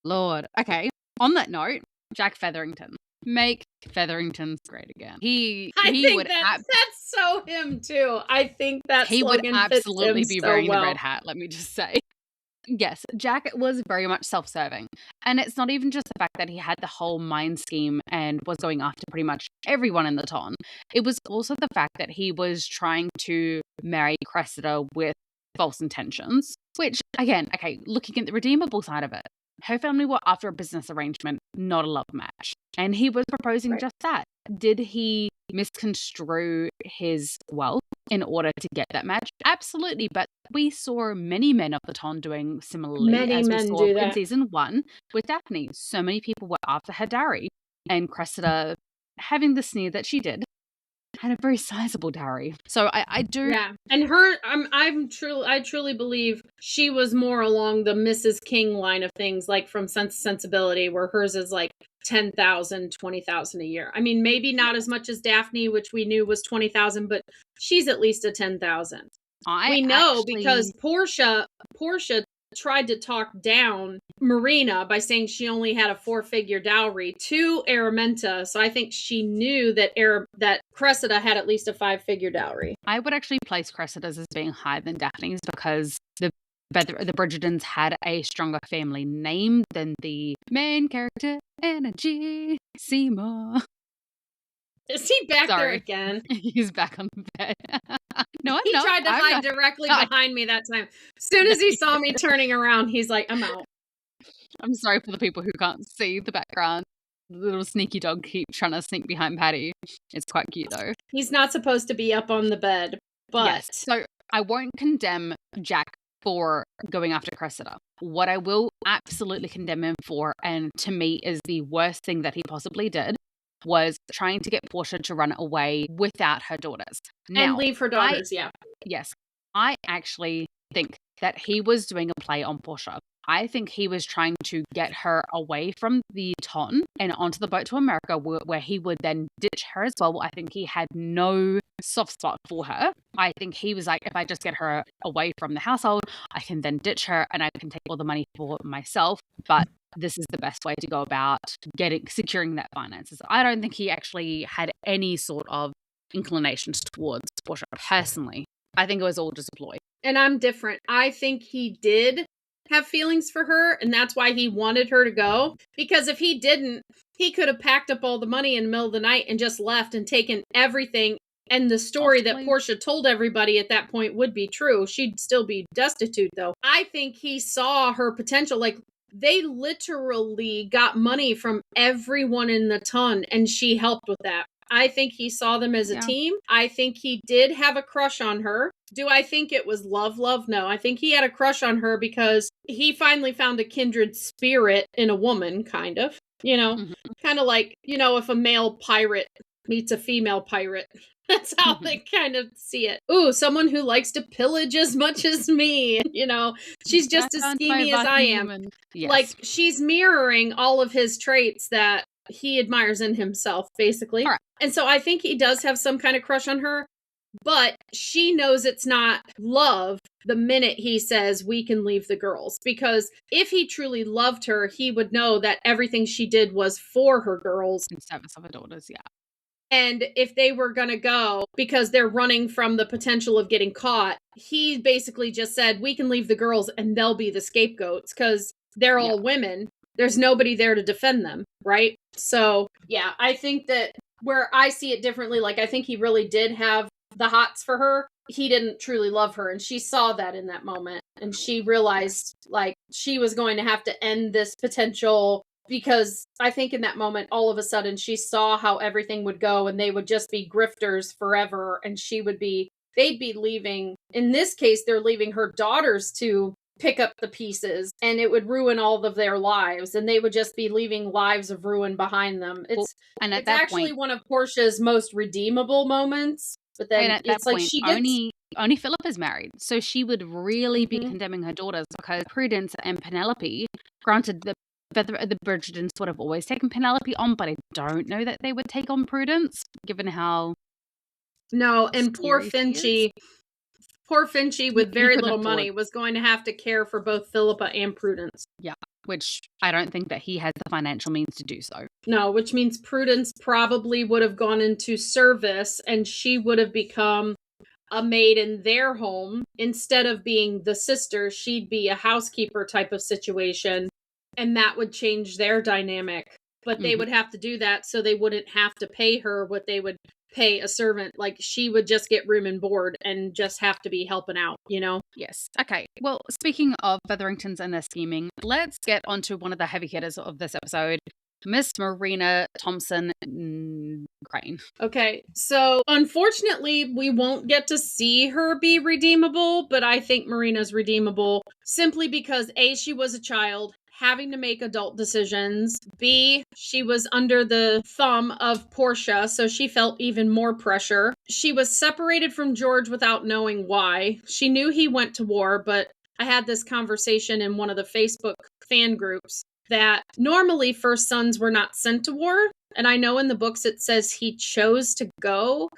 Lord. Okay. On that note, Jack Featherington. Make Featheringtons great again. I think that's so him too. I think that he would slogan absolutely fits him be so wearing well. the red hat, let me just say. Yes, Jack was very much self-serving. And it's not even just the fact that he had the whole mind scheme and was going after pretty much everyone in the ton. It was also the fact that he was trying to marry Cressida with false intentions. Which, again, okay, looking at the redeemable side of it, her family were after a business arrangement, not a love match. And he was proposing just that. Did he misconstrue his wealth in order to get that match? Absolutely. But we saw many men of the ton doing similarly, as we saw in season 1 with Daphne. So many people were after her dowry. And Cressida, having the sneer that she did, had a very sizable dowry. So I do. Yeah. And her, I truly believe she was more along the Mrs. King line of things, like from Sense Sensibility, where hers is like 10,000, 20,000 a year. I mean, maybe not as much as Daphne, which we knew was 20,000, but she's at least a 10,000. We know because Portia tried to talk down Marina by saying she only had a 4-figure dowry to Aramenta. So I think she knew that that Cressida had at least a 5-figure dowry. I would actually place Cressida's as being higher than Daphne's because the Bridgertons had a stronger family name than the main character, Energy Seymour. Is he back there again? He's back on the bed. No, he tried to hide directly behind me that time. As soon as he saw me turning around, he's like, I'm out. I'm sorry for the people who can't see the background. The little sneaky dog keeps trying to sneak behind Patty. It's quite cute, though. He's not supposed to be up on the bed, but... Yes. So I won't condemn Jack for going after Cressida. What I will absolutely condemn him for, and to me is the worst thing that he possibly did, was trying to get Portia to run away without her daughters. Now, and leave her daughters, yeah. Yes. I actually think that he was doing a play on Portia. I think he was trying to get her away from the ton and onto the boat to America, where he would then ditch her as well. I think he had no soft spot for her. I think he was like, if I just get her away from the household, I can then ditch her and I can take all the money for myself. But this is the best way to go about securing that finances. I don't think he actually had any sort of inclinations towards Portia personally. I think it was all just a ploy. And I'm different. I think he did have feelings for her, and that's why he wanted her to go. Because if he didn't, he could have packed up all the money in the middle of the night and just left and taken everything. And the story that Portia told everybody at that point would be true. She'd still be destitute, though. I think he saw her potential. Like, they literally got money from everyone in the ton, and she helped with that. I think he saw them as a team. I think he did have a crush on her. Do I think it was love? No. I think he had a crush on her because he finally found a kindred spirit in a woman, kind of. You know, kind of like, you know, if a male pirate meets a female pirate. That's how they kind of see it. Ooh, someone who likes to pillage as much as me. You know, she's just as schemy as I am. Yes. Like, she's mirroring all of his traits that he admires in himself, basically. Right. And so I think he does have some kind of crush on her, but she knows it's not love the minute he says, we can leave the girls. Because if he truly loved her, he would know that everything she did was for her girls. In service of her daughters, yeah. And if they were going to go because they're running from the potential of getting caught, he basically just said, we can leave the girls and they'll be the scapegoats because they're all women. There's nobody there to defend them, right? So, yeah, I think that where I see it differently, like, I think he really did have the hots for her. He didn't truly love her, and she saw that in that moment. And she realized, like, she was going to have to end this potential, because I think in that moment, all of a sudden, she saw how everything would go, and they would just be grifters forever, and she would be they'd be leaving, in this case, they're leaving her daughters to pick up the pieces, and it would ruin all of their lives, and they would just be leaving lives of ruin behind them. It's actually one of Portia's most redeemable moments, but then it's like she gets... Only Philip is married, so she would really be condemning her daughters, because Prudence and Penelope, granted, the Bridgertons would have always taken Penelope on, but I don't know that they would take on Prudence, given how... No, and poor Finchy with very little money was going to have to care for both Philippa and Prudence. Yeah, which I don't think that he has the financial means to do so. No, which means Prudence probably would have gone into service, and she would have become a maid in their home. Instead of being the sister, she'd be a housekeeper type of situation, and that would change their dynamic. But they would have to do that so they wouldn't have to pay her what they would pay a servant. Like, she would just get room and board and just have to be helping out, you know? Yes. Okay. Well, speaking of Featheringtons and their scheming, let's get onto one of the heavy hitters of this episode, Miss Marina Thompson Crane. Okay, so unfortunately, we won't get to see her be redeemable, but I think Marina's redeemable simply because A, she was a child having to make adult decisions. B, she was under the thumb of Portia, so she felt even more pressure. She was separated from George without knowing why. She knew he went to war, but I had this conversation in one of the Facebook fan groups that normally first sons were not sent to war. And I know in the books it says he chose to go,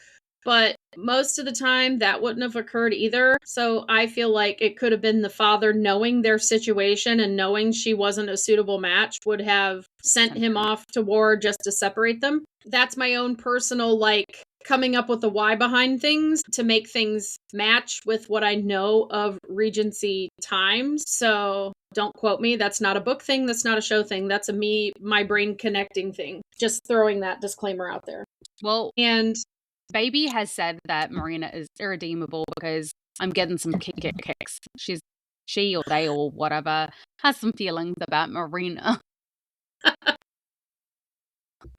but most of the time that wouldn't have occurred either. So I feel like it could have been the father, knowing their situation and knowing she wasn't a suitable match, would have sent him off to war just to separate them. That's my own personal, coming up with the why behind things to make things match with what I know of Regency times. So don't quote me. That's not a book thing. That's not a show thing. That's my brain connecting thing. Just throwing that disclaimer out there. Well, and Baby has said that Marina is irredeemable because I'm getting some kicks. She or they or whatever has some feelings about Marina.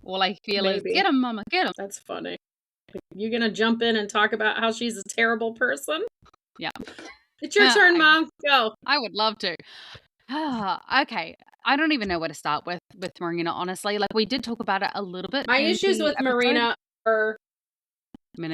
All I feel is, get him, mama, get him. That's funny. You gonna jump in and talk about how she's a terrible person? Yeah. It's your turn, Mom. Go. I would love to. Okay. I don't even know where to start with Marina, honestly. We did talk about it a little bit. My issues with Marina are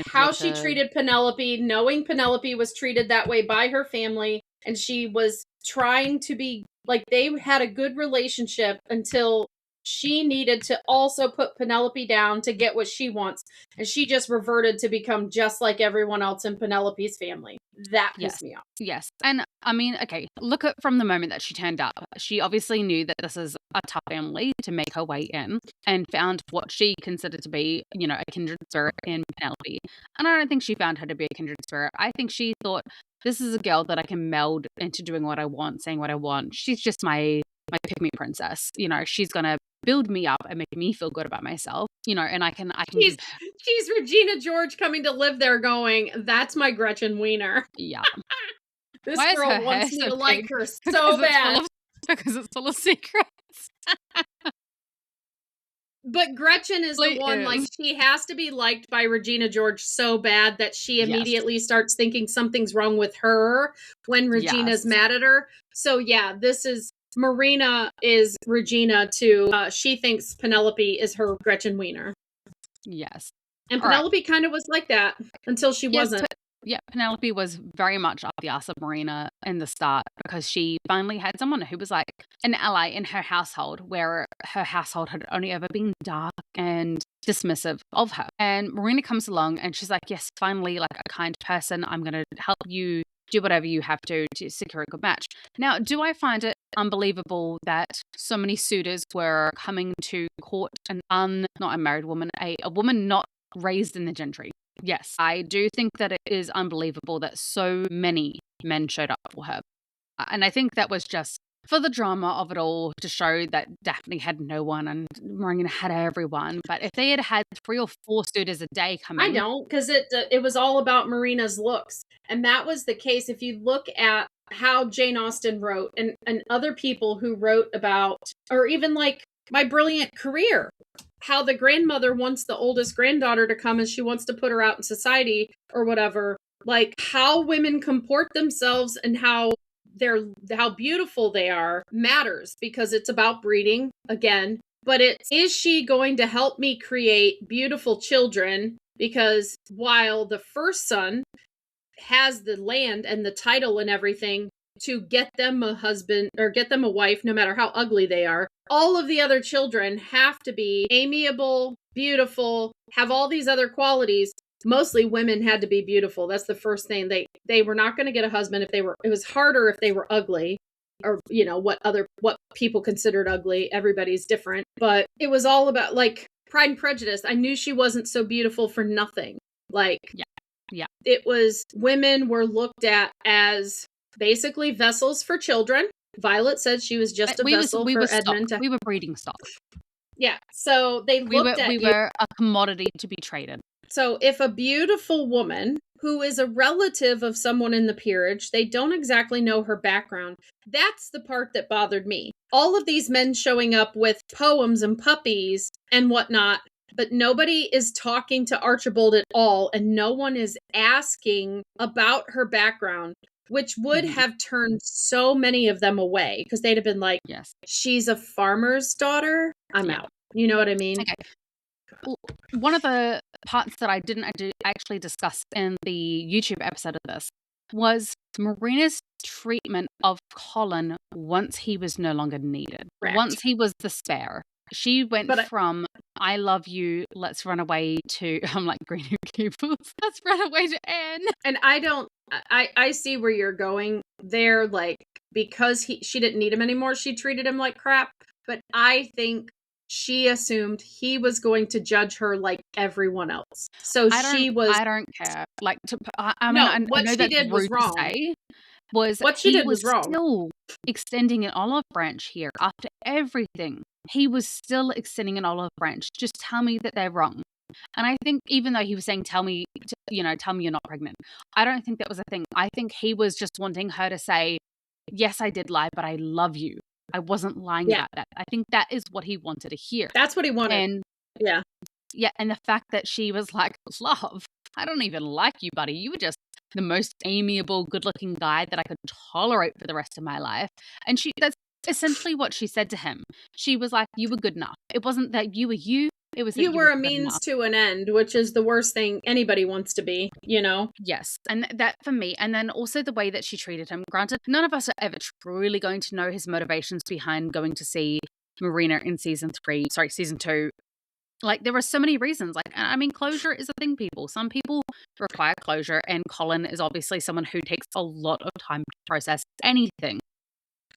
how she treated Penelope, knowing Penelope was treated that way by her family, and she was trying to be, they had a good relationship until she needed to also put Penelope down to get what she wants. And she just reverted to become just like everyone else in Penelope's family. That pissed me off. Yes. And I mean, okay, look at from the moment that she turned up. She obviously knew that this is a tough family to make her way in, and found what she considered to be, a kindred spirit in Penelope. And I don't think she found her to be a kindred spirit. I think she thought, this is a girl that I can meld into doing what I want, saying what I want. She's just my pick-me princess. She's going to build me up and make me feel good about myself, and I can. She's Regina George coming to live there going, that's my Gretchen Wiener. Yeah. This girl wants me to like her so bad. Because it's full of secrets. But Gretchen is the one, she has to be liked by Regina George so bad that she immediately starts thinking something's wrong with her when Regina's mad at her. So yeah, Marina is Regina too. She thinks Penelope is her Gretchen Wiener. Yes. And Penelope kind of was like that until she wasn't. Penelope was very much up the ass of Marina in the start, because she finally had someone who was like an ally in her household, where her household had only ever been dark and dismissive of her. And Marina comes along and she's like, yes, finally, a kind person. I'm going to help you do whatever you have to secure a good match. Now, do I find it unbelievable that so many suitors were coming to court not a married woman, a woman not raised in the gentry? Yes, I do think that it is unbelievable that so many men showed up for her. And I think that was just for the drama of it all, to show that Daphne had no one and Marina had everyone. But if they had had 3 or 4 suitors a day coming... I don't, because it was all about Marina's looks. And that was the case. If you look at how Jane Austen wrote, and other people who wrote about, or even My Brilliant Career, how the grandmother wants the oldest granddaughter to come and she wants to put her out in society or whatever. Like how women comport themselves and how beautiful they are matters because it's about breeding again. But is she going to help me create beautiful children? Because while the first son has the land and the title and everything to get them a husband or get them a wife, no matter how ugly they are, all of the other children have to be amiable, beautiful, have all these other qualities. Mostly women had to be beautiful. That's the first thing. They were not going to get a husband if they were, it was harder if they were ugly or, you know, what people considered ugly. Everybody's different, but it was all about like Pride and Prejudice. I knew she wasn't so beautiful for nothing. Like, yeah. It was women were looked at as basically vessels for children. Violet said she was just a vessel for Edmund. We were breeding stock. Yeah. So they looked at we were a commodity to be traded. So if a beautiful woman who is a relative of someone in the peerage, they don't exactly know her background. That's the part that bothered me. All of these men showing up with poems and puppies and whatnot, but nobody is talking to Archibald at all, and no one is asking about her background, which would have turned so many of them away because they'd have been like, yes, she's a farmer's daughter. I'm out. You know what I mean? Okay. One of the parts that I didn't actually discuss in the YouTube episode of this was Marina's treatment of Colin once he was no longer needed. Correct. Once he was the spare. She went from I love you, let's run away to I'm like Green Gables, let's run away to Anne. And I see where you're going there, like because she didn't need him anymore, she treated him like crap. But I think she assumed he was going to judge her like everyone else. So I don't care. Like I know that did was wrong. What she did was wrong. Still extending an olive branch here after everything. He was still extending an olive branch. Just tell me that they're wrong. And I think even though he was saying, tell me you're not pregnant, I don't think that was a thing. I think he was just wanting her to say, yes, I did lie, but I love you. I wasn't lying about that. I think that is what he wanted to hear. That's what he wanted. And yeah. And the fact that she was like, love, I don't even like you, buddy. You were just the most amiable, good-looking guy that I could tolerate for the rest of my life. And that's essentially what she said to him. She was like, you were good enough. It wasn't that you were you. It was that you were a means to an end, which is the worst thing anybody wants to be, you know? Yes. And that for me, and then also the way that she treated him. Granted, none of us are ever truly going to know his motivations behind going to see Marina in season 2. Like, there are so many reasons. Like, I mean, closure is a thing, people. Some people require closure, and Colin is obviously someone who takes a lot of time to process anything.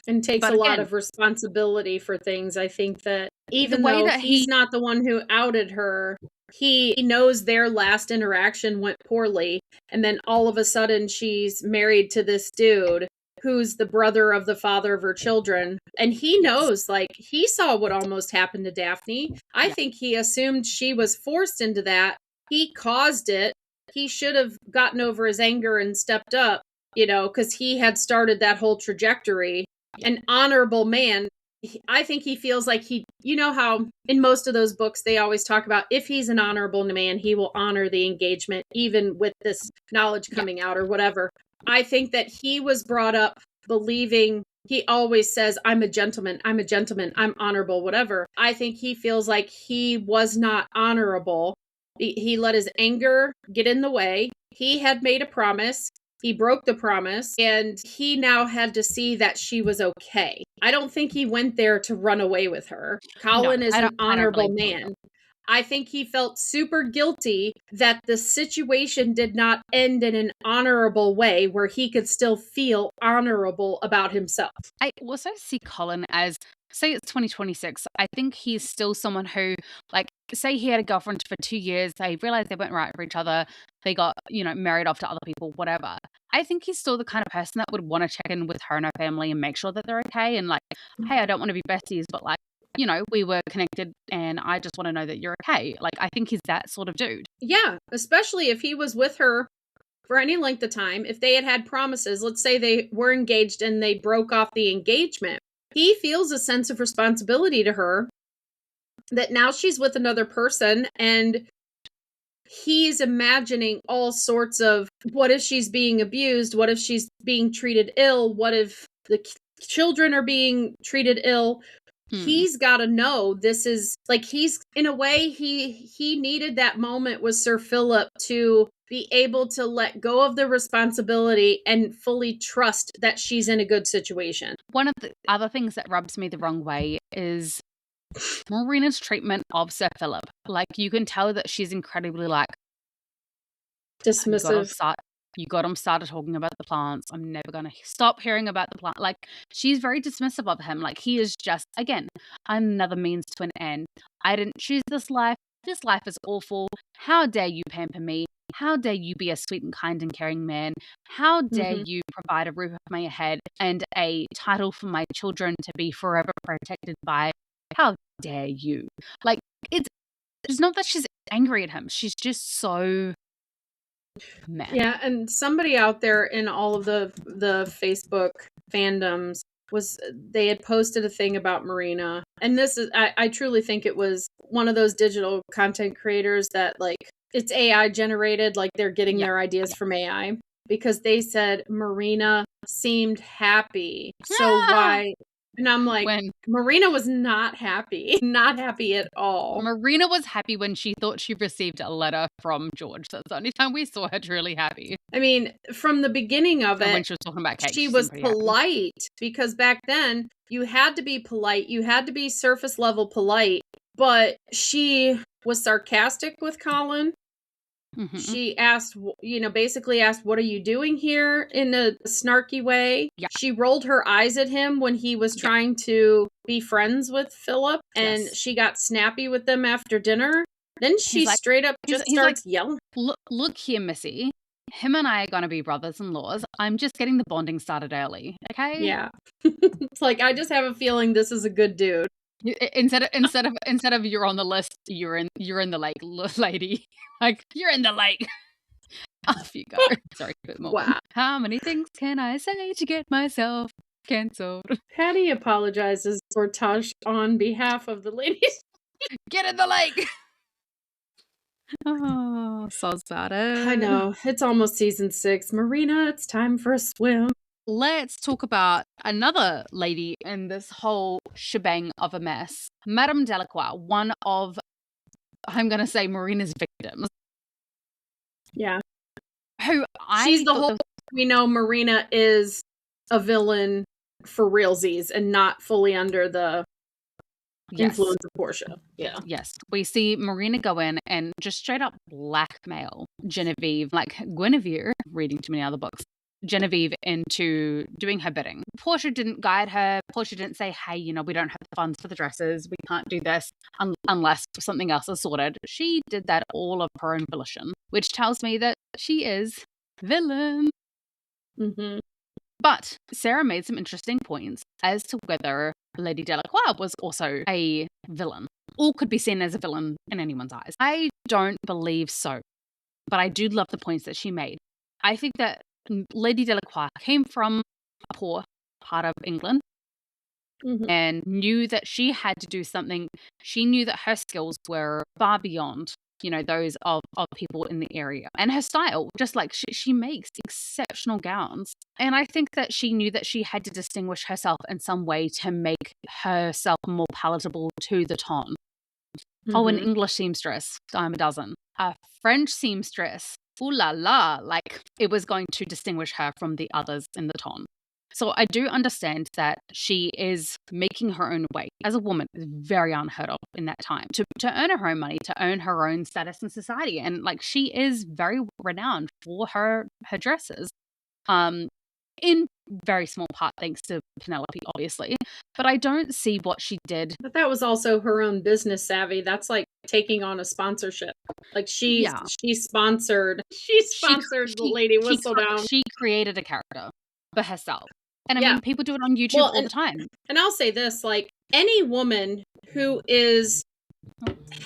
And takes a lot of responsibility for things. I think that even though he's not the one who outed her, he knows their last interaction went poorly. And then all of a sudden she's married to this dude who's the brother of the father of her children. And he knows, like, he saw what almost happened to Daphne. I think he assumed she was forced into that. He caused it. He should have gotten over his anger and stepped up, you know, because he had started that whole trajectory. An honorable man. I think he feels like you know how in most of those books they always talk about if he's an honorable man, he will honor the engagement, even with this knowledge coming out or whatever. I think that he was brought up believing, he always says, I'm a gentleman, I'm honorable, whatever. I think he feels like he was not honorable. He let his anger get in the way. He had made a promise. He broke the promise, and he now had to see that she was okay. I don't think he went there to run away with her. Colin is an honorable man. I think he felt super guilty that the situation did not end in an honorable way where he could still feel honorable about himself. I also see Colin as, say it's 2026, I think he's still someone who, like, say he had a girlfriend for 2 years, they realized they weren't right for each other, they got, married off to other people, whatever. I think he's still the kind of person that would want to check in with her and her family and make sure that they're okay. And like, hey, I don't want to be besties, but like, we were connected and I just want to know that you're okay. Like, I think he's that sort of dude. Yeah, especially if he was with her for any length of time. If they had promises, let's say they were engaged and they broke off the engagement, he feels a sense of responsibility to her that now she's with another person and he's imagining all sorts of, what if she's being abused? What if she's being treated ill? What if the children are being treated ill? He's got to know this is like, he's, in a way, he needed that moment with Sir Philip to be able to let go of the responsibility and fully trust that she's in a good situation. One of the other things that rubs me the wrong way is Marina's treatment of Sir Philip. Like, you can tell that she's incredibly, like, Dismissive. you got him started talking about the plants. I'm never going to stop hearing about the plant. Like, she's very dismissive of him. Like, he is just, again, another means to an end. I didn't choose this life. This life is awful. How dare you pamper me? How dare you be a sweet and kind and caring man? How dare you provide a roof over my head and a title for my children to be forever protected by? How dare you? Like, it's not that she's angry at him. She's just so mad. Yeah, and somebody out there in all of the Facebook fandoms they had posted a thing about Marina, and this is, I truly think it was one of those digital content creators that, like, it's AI generated, like they're getting their ideas from AI, because they said Marina seemed happy. So why? And I'm like, Marina was not happy. Not happy at all. Marina was happy when she thought she received a letter from George. That's the only time we saw her truly happy. I mean, from the beginning of it, when she was talking about cake, she was polite, because back then you had to be polite. You had to be surface level polite, but she was sarcastic with Colin. She asked, basically asked, what are you doing here, in a snarky way. She rolled her eyes at him when he was trying to be friends with Philip, and she got snappy with them after dinner. Then she straight up just starts yelling. Look here, Missy. Him and I are going to be brothers-in-laws. I'm just getting the bonding started early, okay? Yeah. It's like, I just have a feeling this is a good dude. Instead of you're on the list, you're in the lake, lady. Like, you're in the lake. Off you go. Sorry, a bit more. Wow. How many things can I say to get myself cancelled? Patty apologizes for Tosh on behalf of the ladies. Get in the lake. Oh, so sad. I know. It's almost season 6. Marina, it's time for a swim. Let's talk about another lady in this whole shebang of a mess. Madame Delacroix, one of, I'm going to say, Marina's victims. Yeah. She's the whole, we know Marina is a villain for realsies and not fully under the influence of Portia. Yeah. Yes. We see Marina go in and just straight up blackmail Genevieve, like Guinevere, reading too many other books, Genevieve into doing her bidding. Portia didn't guide her. Portia didn't say, hey, we don't have the funds for the dresses. We can't do this unless something else is sorted. She did that all of her own volition, which tells me that she is villain. But Sarah made some interesting points as to whether Lady Delacroix was also a villain, or could be seen as a villain in anyone's eyes. I don't believe so, but I do love the points that she made. I think that Lady Delacroix came from a poor part of England and knew that she had to do something. She knew that her skills were far beyond, those of people in the area. And her style, just like she makes exceptional gowns. And I think that she knew that she had to distinguish herself in some way to make herself more palatable to the ton. Oh, an English seamstress, dime a dozen. A French seamstress, ooh la la, like it was going to distinguish her from the others in the ton. So I do understand that she is making her own way as a woman. Is very unheard of in that time to earn her own money, to earn her own status in society. And like, she is very renowned for her dresses. In very small part thanks to Penelope, obviously. But I don't see what she did. But that was also her own business savvy. That's like taking on a sponsorship. Like she sponsored the Lady Whistledown. She created a character for herself. And I mean, people do it on YouTube all the time. And I'll say this, like, any woman who is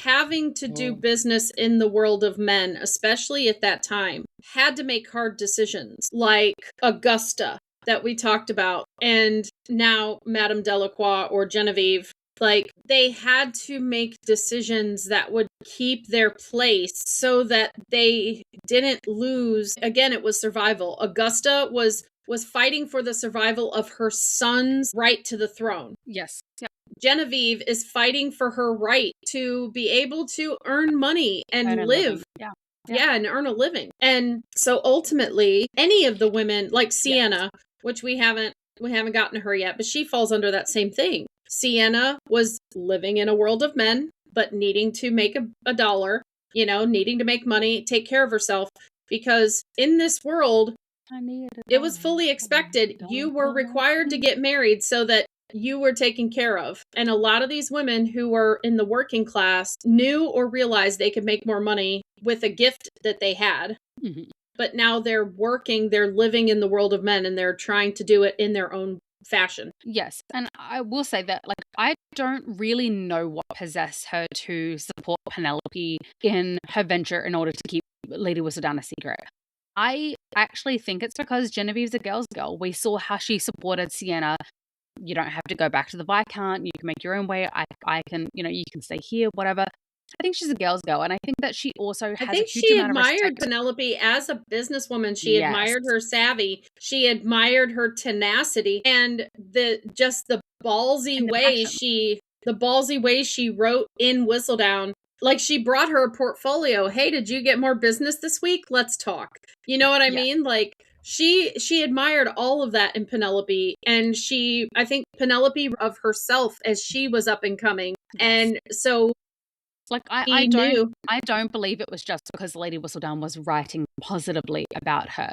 having to do business in the world of men, especially at that time, had to make hard decisions, like Augusta that we talked about, and now Madame Delacroix or Genevieve. Like, they had to make decisions that would keep their place so that they didn't lose. Again, it was survival. Augusta was fighting for the survival of her son's right to the throne. Yes. Yeah. Genevieve is fighting for her right to be able to earn money and live. Yeah. Yeah, and earn a living. And so ultimately, any of the women, like Sienna, which we haven't gotten to her yet, but she falls under that same thing. Sienna was living in a world of men, but needing to make a dollar, needing to make money, take care of herself, because in this world, it was fully expected. You were required to get married so that you were taken care of. And a lot of these women who were in the working class knew or realized they could make more money with a gift that they had. Mm-hmm. But now they're working, they're living in the world of men, and they're trying to do it in their own fashion. Yes. And I will say that, like, I don't really know what possessed her to support Penelope in her venture in order to keep Lady Whistledown a secret. I actually think it's because Genevieve's a girl's girl. We saw how she supported Sienna. You don't have to go back to the Viscount. You can make your own way. I can, you can stay here, whatever. I think she's a girl's girl. And I think that she also has a huge amount of respect. She admired Penelope as a businesswoman. She admired her savvy. She admired her tenacity and the ballsy way she wrote in Whistledown. Like, she brought her a portfolio. Hey, did you get more business this week? Let's talk. You know what I mean? Like, she admired all of that in Penelope, and I think Penelope of herself as she was up and coming. Yes. And so, like, I don't believe it was just because Lady Whistledown was writing positively about her.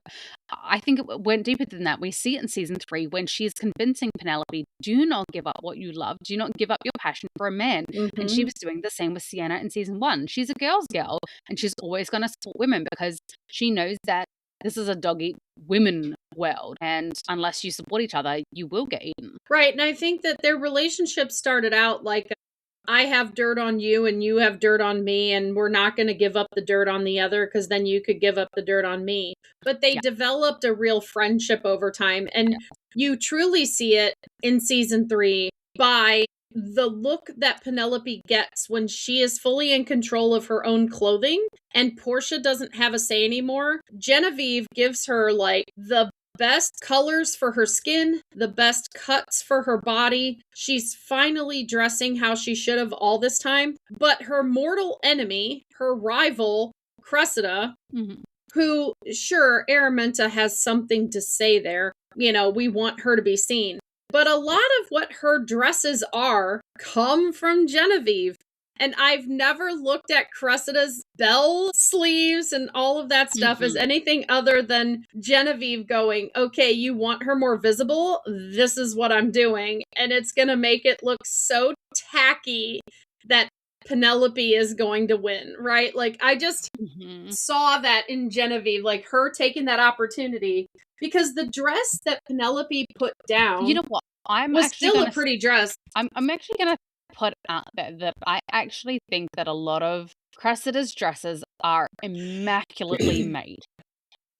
I think it went deeper than that. We see it in season 3 when she's convincing Penelope, do not give up what you love. Do not give up your passion for a man. Mm-hmm. And she was doing the same with Sienna in season 1. She's a girl's girl, and she's always going to support women because she knows that this is a dog-eat-women world. And unless you support each other, you will get eaten. Right. And I think that their relationship started out like, I have dirt on you and you have dirt on me, and we're not going to give up the dirt on the other because then you could give up the dirt on me. But they developed a real friendship over time, and you truly see it in season 3 by the look that Penelope gets when she is fully in control of her own clothing and Portia doesn't have a say anymore. Genevieve gives her like the best colors for her skin, the best cuts for her body. She's finally dressing how she should have all this time. But her mortal enemy, her rival, Cressida, who, sure, Araminta has something to say there. We want her to be seen. But a lot of what her dresses are come from Genevieve. And I've never looked at Cressida's bell sleeves and all of that stuff as anything other than Genevieve going, okay, you want her more visible? This is what I'm doing. And it's going to make it look so tacky that Penelope is going to win, right? Like, I just saw that in Genevieve, like her taking that opportunity, because the dress that Penelope put down, you know what? was still a pretty dress. I'm actually going to put out there that I actually think that a lot of Cressida's dresses are immaculately made.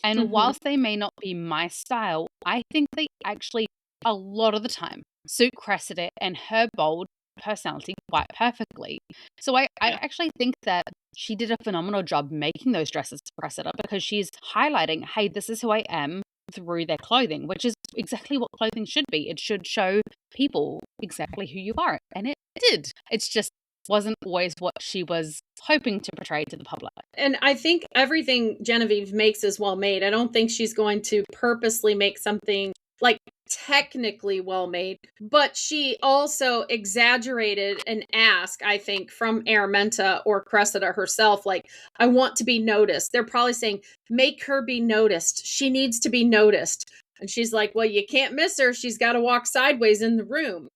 And whilst they may not be my style, I think they actually, a lot of the time, suit Cressida and her bold personality quite perfectly. So I actually think that she did a phenomenal job making those dresses for Cressida, because she's highlighting, hey, this is who I am, through their clothing, which is exactly what clothing should be. It should show people exactly who you are. And it did. It's just wasn't always what she was hoping to portray to the public. And I think everything Genevieve makes is well made. I don't think she's going to purposely make something like technically well made, but she also exaggerated an ask, I think, from Araminta or Cressida herself. Like, I want to be noticed. They're probably saying, make her be noticed. She needs to be noticed. And she's like, well, you can't miss her. She's got to walk sideways in the room.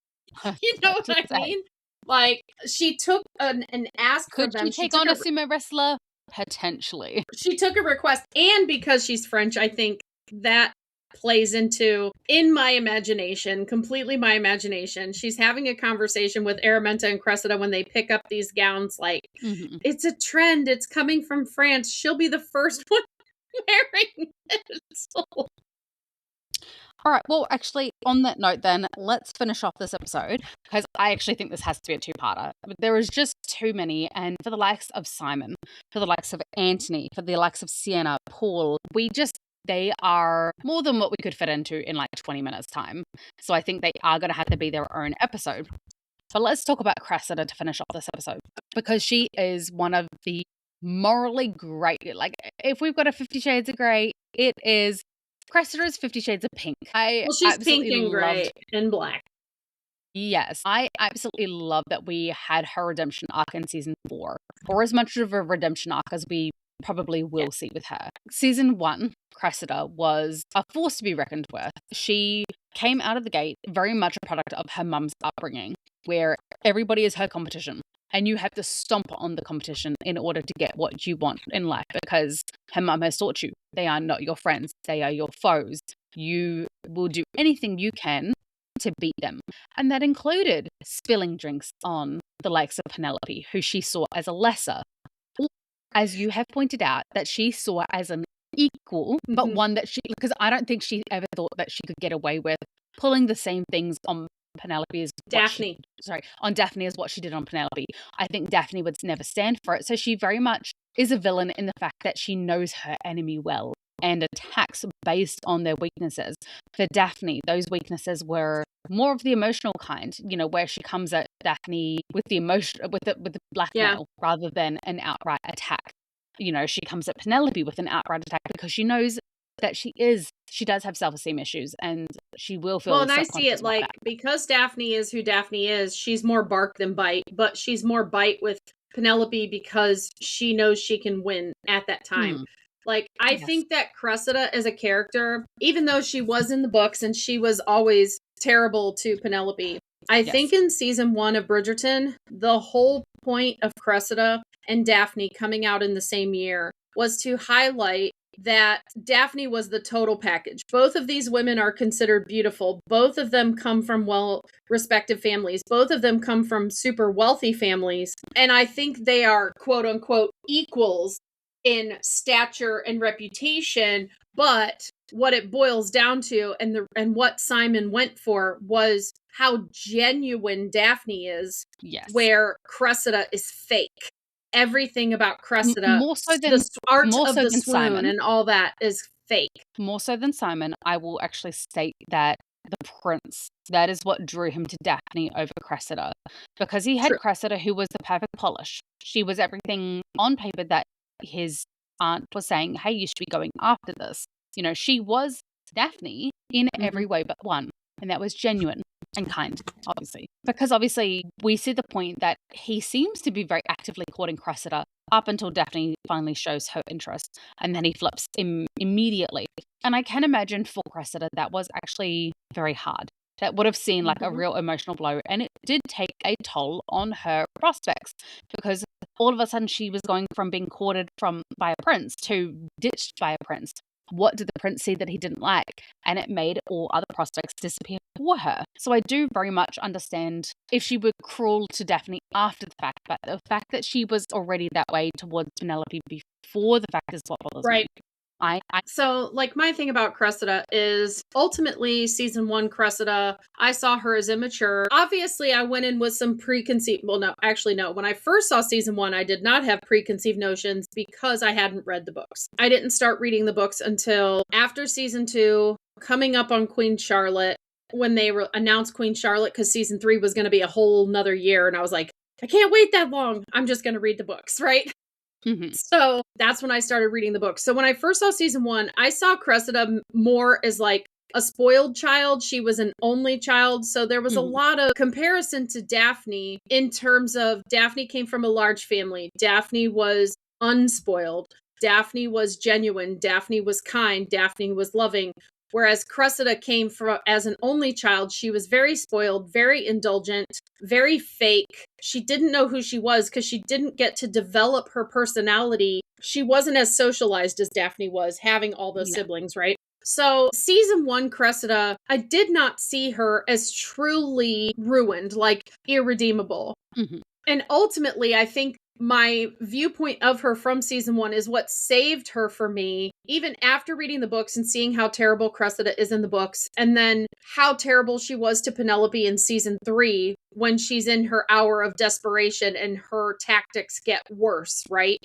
You know what I mean? Like, she took an ask from them. Could she take on a sumo wrestler? Potentially. She took a request. And because she's French, I think that plays into, in my imagination, completely my imagination, she's having a conversation with Araminta and Cressida when they pick up these gowns, like, it's a trend, it's coming from France, she'll be the first one wearing this. All right. Well, actually, on that note, then let's finish off this episode because I actually think this has to be a two-parter. There is just too many, and for the likes of Simon, for the likes of Anthony, for the likes of Sienna, Paul, they are more than what we could fit into in like 20 minutes time. So I think they are going to have to be their own episode. But let's talk about Cressida to finish off this episode because she is one of the morally great. Like, if we've got a 50 Shades of Grey, it is Cressida's 50 Shades of Pink. She's pink and gray and black. Yes, I absolutely love that we had her redemption arc in season 4, or as much of a redemption arc as we probably will see with her. Season 1, Cressida was a force to be reckoned with. She came out of the gate very much a product of her mum's upbringing, where everybody is her competition. And you have to stomp on the competition in order to get what you want in life because her mum has taught you they are not your friends. They are your foes. You will do anything you can to beat them. And that included spilling drinks on the likes of Penelope, who she saw as a lesser. Or, as you have pointed out, that she saw as an equal, but one that because I don't think she ever thought that she could get away with pulling the same things on Penelope as Daphne. On Daphne as what she did on Penelope. I think Daphne would never stand for it. So she very much is a villain in the fact that she knows her enemy well and attacks based on their weaknesses. For Daphne, those weaknesses were more of the emotional kind, where she comes at Daphne with the emotion, with the blackmail rather than an outright attack. She comes at Penelope with an outright attack because she knows that she does have self-esteem issues and she will feel. Well, and I see it like because Daphne is who Daphne is, she's more bark than bite, but she's more bite with Penelope because she knows she can win at that time. Like, I think that Cressida as a character, even though she was in the books and she was always terrible to Penelope, I think in season 1 of Bridgerton, the whole point of Cressida and Daphne coming out in the same year was to highlight that Daphne was the total package. Both of these women are considered beautiful. Both of them come from well-respected families. Both of them come from super wealthy families. And I think they are, quote-unquote, equals in stature and reputation. But what it boils down to, and what Simon went for, was how genuine Daphne is, where Cressida is fake. Everything about Cressida, more so than the art more of so the than swoon Simon. and all that is fake. More so than Simon, I will actually state that the prince, that is what drew him to Daphne over Cressida. Because he had Cressida, who was the perfect polish. She was everything on paper that his aunt was saying, hey, you should be going after this. She was Daphne in every way but one. And that was genuine and kind, obviously. Because obviously we see the point that he seems to be very actively courting Cressida up until Daphne finally shows her interest. And then he flips immediately. And I can imagine for Cressida that was actually very hard. That would have seemed like a real emotional blow. And it did take a toll on her prospects. Because all of a sudden she was going from being courted by a prince to ditched by a prince. What did the prince see that he didn't like? And it made all other prospects disappear for her. So I do very much understand if she were cruel to Daphne after the fact, but the fact that she was already that way towards Penelope before the fact is what bothers me. So, like, my thing about Cressida is ultimately season 1 Cressida, I saw her as immature. Obviously, I went in with some preconceived, well, no. When I first saw season 1, I did not have preconceived notions because I hadn't read the books. I didn't start reading the books until after season 2, coming up on Queen Charlotte, when they announced Queen Charlotte, because season 3 was going to be a whole nother year. And I was like, I can't wait that long. I'm just going to read the books, right? So that's when I started reading the book. So when I first saw season 1, I saw Cressida more as like a spoiled child. She was an only child. So there was a lot of comparison to Daphne in terms of Daphne came from a large family. Daphne was unspoiled. Daphne was genuine. Daphne was kind. Daphne was loving. Whereas Cressida came from as an only child. She was very spoiled, very indulgent, very fake. She didn't know who she was because she didn't get to develop her personality. She wasn't as socialized as Daphne was, having all those siblings, right? So season 1 Cressida, I did not see her as truly ruined, like irredeemable. And ultimately, I think my viewpoint of her from season 1 is what saved her for me, even after reading the books and seeing how terrible Cressida is in the books, and then how terrible she was to Penelope in season 3 when she's in her hour of desperation and her tactics get worse, right?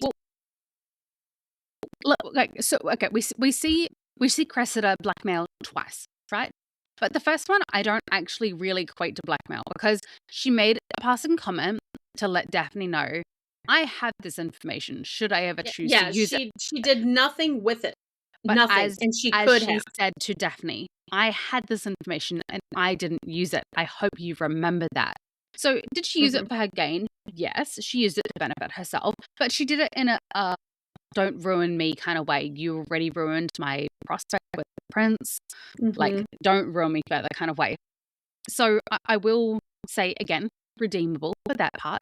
We see Cressida blackmail twice, right? But the first one, I don't actually really equate to blackmail because she made a passing comment to let Daphne know, I have this information. Should I ever choose to use it? She did nothing with it. But nothing. And she could have said to Daphne, I had this information and I didn't use it. I hope you remember that. So did she use it for her gain? Yes, she used it to benefit herself, but she did it in a don't ruin me kind of way. You already ruined my prospect with the prince. Like, don't ruin me further kind of way. So I will say again, redeemable for that part.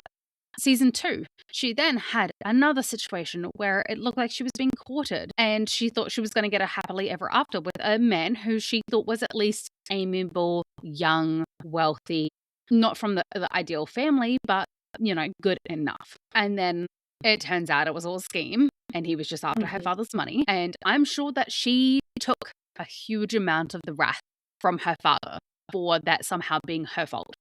Season 2, she then had another situation where it looked like she was being courted and she thought she was going to get a happily ever after with a man who she thought was at least amiable, young, wealthy, not from the ideal family, but, you know, good enough. And then it turns out it was all a scheme and he was just after her father's money. And I'm sure that she took a huge amount of the wrath from her father for that somehow being her fault.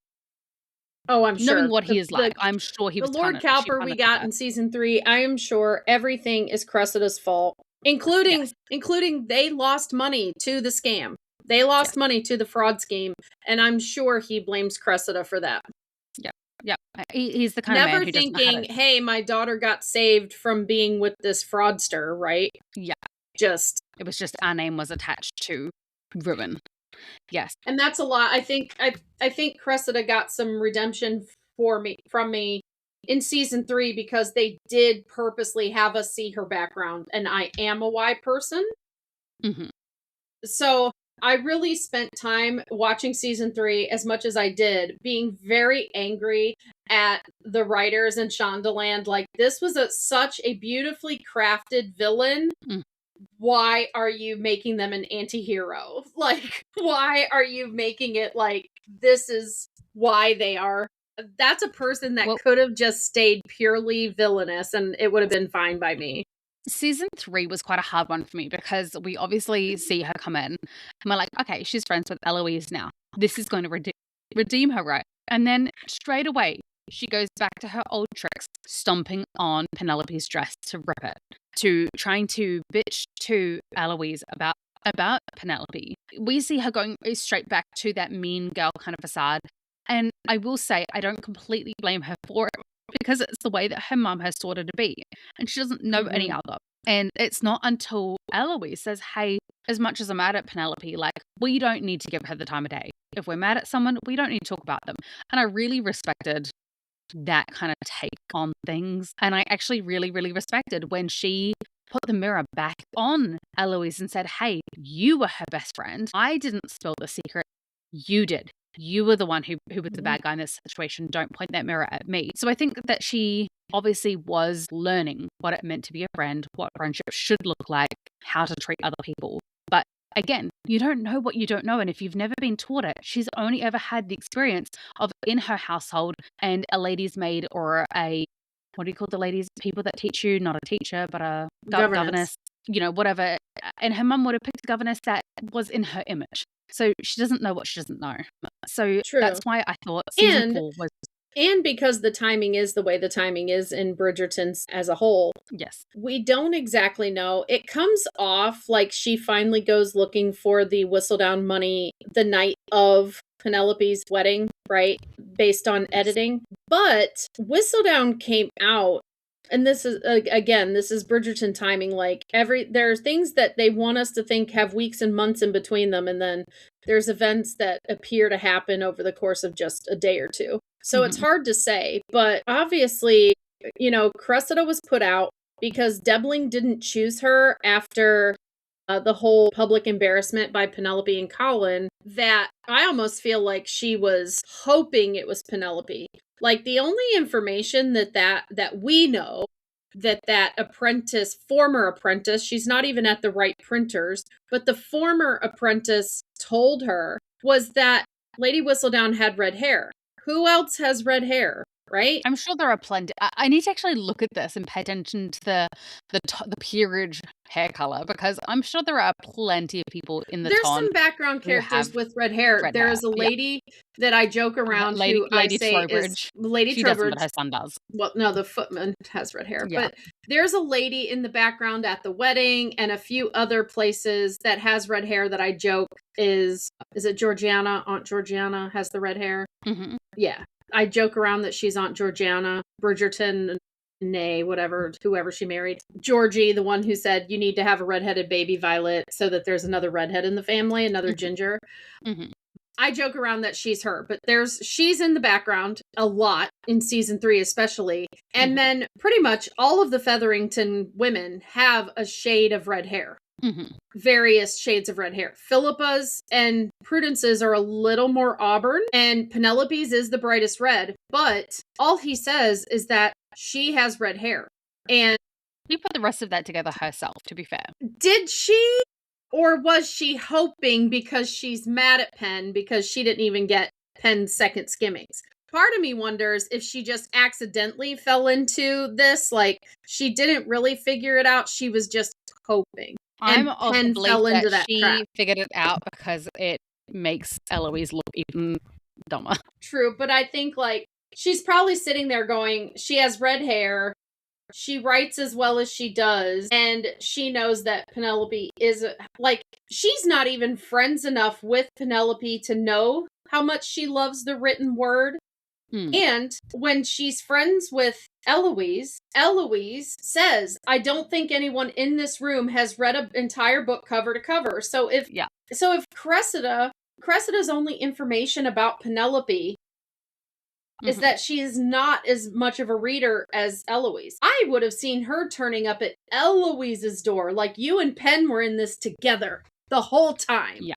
Oh, I'm sure. Knowing what he is like, I'm sure he was the Lord Cowper we got in season 3. I am sure everything is Cressida's fault, including they lost money to the scam. They lost money to the fraud scheme, and I'm sure he blames Cressida for that. Yeah, he's the kind of man who doesn't know how to... Never thinking, hey, my daughter got saved from being with this fraudster, right? Yeah. It was just our name was attached to ruin. Yes. And that's a lot. I think Cressida got some redemption from me in season 3 because they did purposely have us see her background, and I am a Y person. So I really spent time watching season 3 as much as I did, being very angry at the writers in Shondaland. Like, this was such a beautifully crafted villain. Why are you making them an anti-hero? Like, why are you making it like this is why they are? That's a person that could have just stayed purely villainous and it would have been fine by me. Season 3 was quite a hard one for me because we obviously see her come in and we're like, okay, she's friends with Eloise now. This is going to redeem her, right? And then straight away, she goes back to her old tricks, stomping on Penelope's dress to rip it, to trying to bitch to Eloise about Penelope. We see her going straight back to that mean girl kind of facade. And I will say, I don't completely blame her for it because it's the way that her mum has taught her to be. And she doesn't know any other. And it's not until Eloise says, hey, as much as I'm mad at Penelope, like, we don't need to give her the time of day. If we're mad at someone, we don't need to talk about them. And I really respected that kind of take on things. And I actually really, really respected when she put the mirror back on Eloise and said, hey, you were her best friend. I didn't spill the secret. You did. You were the one who was the bad guy in this situation. Don't point that mirror at me. So I think that she obviously was learning what it meant to be a friend, what friendship should look like, how to treat other people. But again, you don't know what you don't know. And if you've never been taught it, she's only ever had the experience of in her household and a lady's maid or what do you call the ladies? People that teach you, not a teacher, but a governess, you know, whatever. And her mum would have picked a governess that was in her image. So she doesn't know what she doesn't know. So that's why I thought season 4 was... And because the timing is the way the timing is in Bridgerton as a whole. Yes. We don't exactly know. It comes off like she finally goes looking for the Whistledown money the night of Penelope's wedding, right? Based on editing. But Whistledown came out, and this is, again, this is Bridgerton timing. Like, there's things that they want us to think have weeks and months in between them, and then there's events that appear to happen over the course of just a day or two. So it's hard to say, but obviously, you know, Cressida was put out because Debling didn't choose her after the whole public embarrassment by Penelope and Colin, that I almost feel like she was hoping it was Penelope. Like, the only information that we know that apprentice, former apprentice, she's not even at the right printers, but the former apprentice told her was that Lady Whistledown had red hair. Who else has red hair? right? I'm sure there are plenty. I need to actually look at this and pay attention to the peerage hair color, because I'm sure there are plenty of people in the There's ton some background who characters have with red hair. red There hair. is a Yeah, lady that I joke around who I Lady say is Trowbridge. Lady She doesn't, but Trowbridge. her son does. Well, no, the footman has red hair, Yeah. but there's a lady in the background at the wedding and a few other places that has red hair that I joke is it Georgiana? Aunt Georgiana has the red hair. Mm-hmm. Yeah. I joke around that she's Aunt Georgiana Bridgerton, nay, whatever, whoever she married. Georgie, the one who said you need to have a redheaded baby Violet so that there's another redhead in the family, another ginger. Mm-hmm. I joke around that she's her, but she's in the background a lot in season 3 especially. And then pretty much all of the Featherington women have a shade of red hair. Mm-hmm. Various shades of red hair. Philippa's and Prudence's are a little more auburn, and Penelope's is the brightest red, but all he says is that she has red hair. And she put the rest of that together herself, to be fair. Did she? Or was she hoping because she's mad at Penn because she didn't even get Penn's second skimmings? Part of me wonders if she just accidentally fell into this, like she didn't really figure it out. She was just hoping. I'm And of Penn the belief fell into that that she trap. figured it out because it makes Eloise look even dumber. True, but I think like she's probably sitting there going, she has red hair. She writes as well as she does, and she knows that Penelope is, like, she's not even friends enough with Penelope to know how much she loves the written word. And when she's friends with Eloise says, I don't think anyone in this room has read an entire book cover to cover. So if Cressida's only information about Penelope is that she is not as much of a reader as Eloise. I would have seen her turning up at Eloise's door, like you and Penn were in this together the whole time. Yeah.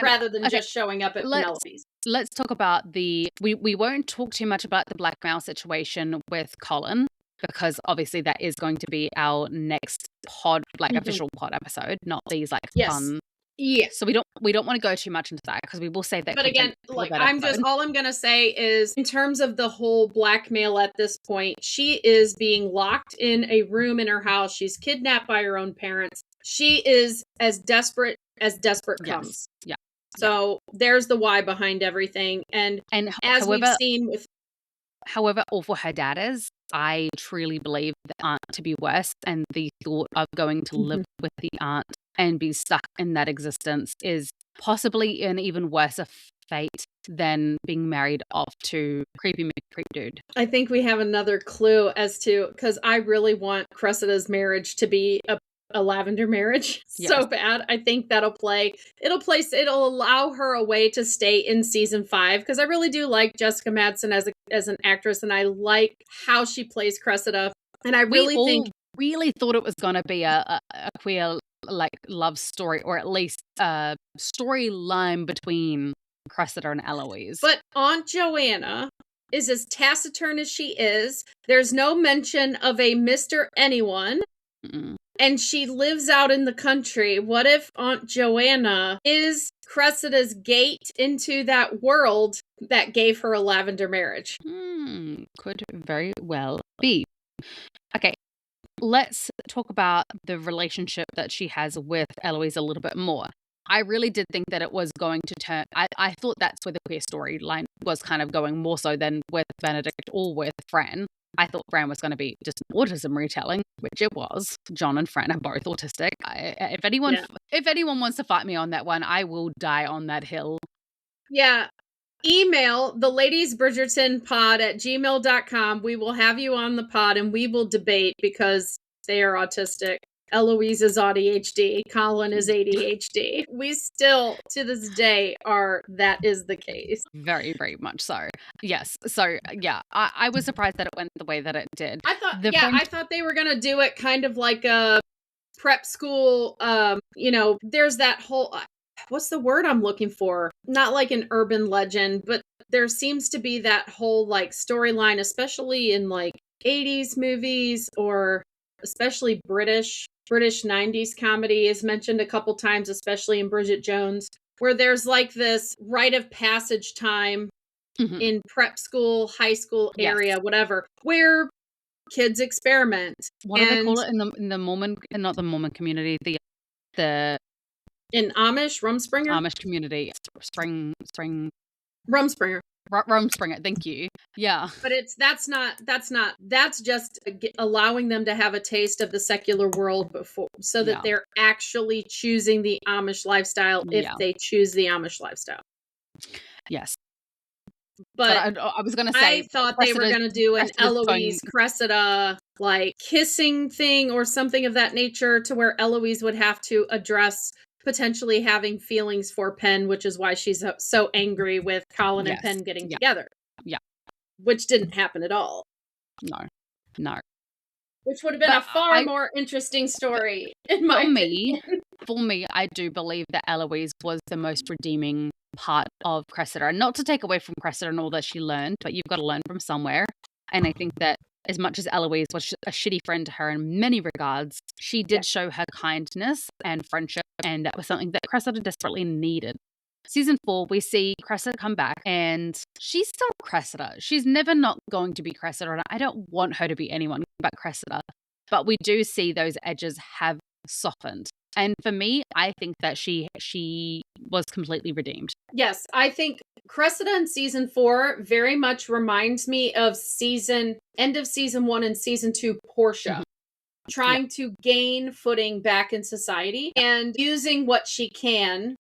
Rather than just showing up at Penelope's. Let's talk about we won't talk too much about the blackmail situation with Colin, because obviously that is going to be our next pod, like official pod episode, not these like fun. Yeah. So we don't want to go too much into that because we will save that. But again, like all I'm gonna say is in terms of the whole blackmail at this point, she is being locked in a room in her house. She's kidnapped by her own parents. She is as desperate comes. Yeah. So there's the why behind everything. And as we've seen with however awful her dad is, I truly believe the aunt to be worse, and the thought of going to live with the aunt and be stuck in that existence is possibly an even worse fate than being married off to creepy McCreep dude. I think we have another clue as to, because I really want Cressida's marriage to be a lavender marriage so bad. I think it'll allow her a way to stay in season 5, because I really do like Jessica Madsen as an actress, and I like how she plays Cressida, and I really really thought it was going to be a queer like love story, or at least a storyline between Cressida and Eloise. But Aunt Joanna is as taciturn as she is. There's no mention of a Mr. Anyone. And she lives out in the country. What if Aunt Joanna is Cressida's gate into that world that gave her a lavender marriage? Could very well be. Okay, let's talk about the relationship that she has with Eloise a little bit more. I really did think that it was going to turn... I thought that's where the queer storyline was kind of going, more so than with Benedict or with Fran. I thought Fran was going to be just an autism retelling, which it was. John and Fran are both autistic. If anyone wants to fight me on that one, I will die on that hill. Yeah. Email the Ladies Bridgerton pod at gmail.com. We will have you on the pod and we will debate, because they are autistic. Eloise is ADHD. Colin is ADHD. We still, to this day, that is the case. Very, very much so. Yes. So, yeah, I was surprised that it went the way that it did. I thought they were going to do it kind of like a prep school. There's that whole, what's the word I'm looking for? Not like an urban legend, but there seems to be that whole like storyline, especially in like 80s movies, or especially British 90s comedy is mentioned a couple times, especially in Bridget Jones, where there's like this rite of passage time Mhm. in prep school, high school Yes. area, whatever, where kids experiment. What do they And call it in the Mormon, not the Mormon community, the in Amish, Rumspringer? Amish community, spring Rumspringer. Rumspringer, thank you. Yeah. But that's just allowing them to have a taste of the secular world before, so that Yeah. they're actually choosing the Amish lifestyle if Yeah. they choose the Amish lifestyle. Yes. But I was gonna I say thought they were going to do an Cressida's going. Eloise Cressida like kissing thing or something of that nature, to where Eloise would have to address potentially having feelings for Penn, which is why she's so angry with Colin and Yes. Penn getting Yeah. together. Yeah. Which didn't happen at all. No. Which would have been But a far more interesting story, in my opinion. For me, I do believe that Eloise was the most redeeming part of Cressida. And not to take away from Cressida and all that she learned, but you've got to learn from somewhere. And I think that as much as Eloise was a shitty friend to her in many regards, she did show her kindness and friendship, and that was something that Cressida desperately needed. Season 4, we see Cressida come back, and she's still Cressida. She's never not going to be Cressida, and I don't want her to be anyone but Cressida. But we do see those edges have softened. And for me, I think that she was completely redeemed. Yes, I think Cressida in season 4 very much reminds me of end of season 1 and season 2 Portia. Trying to gain footing back in society and using what she can,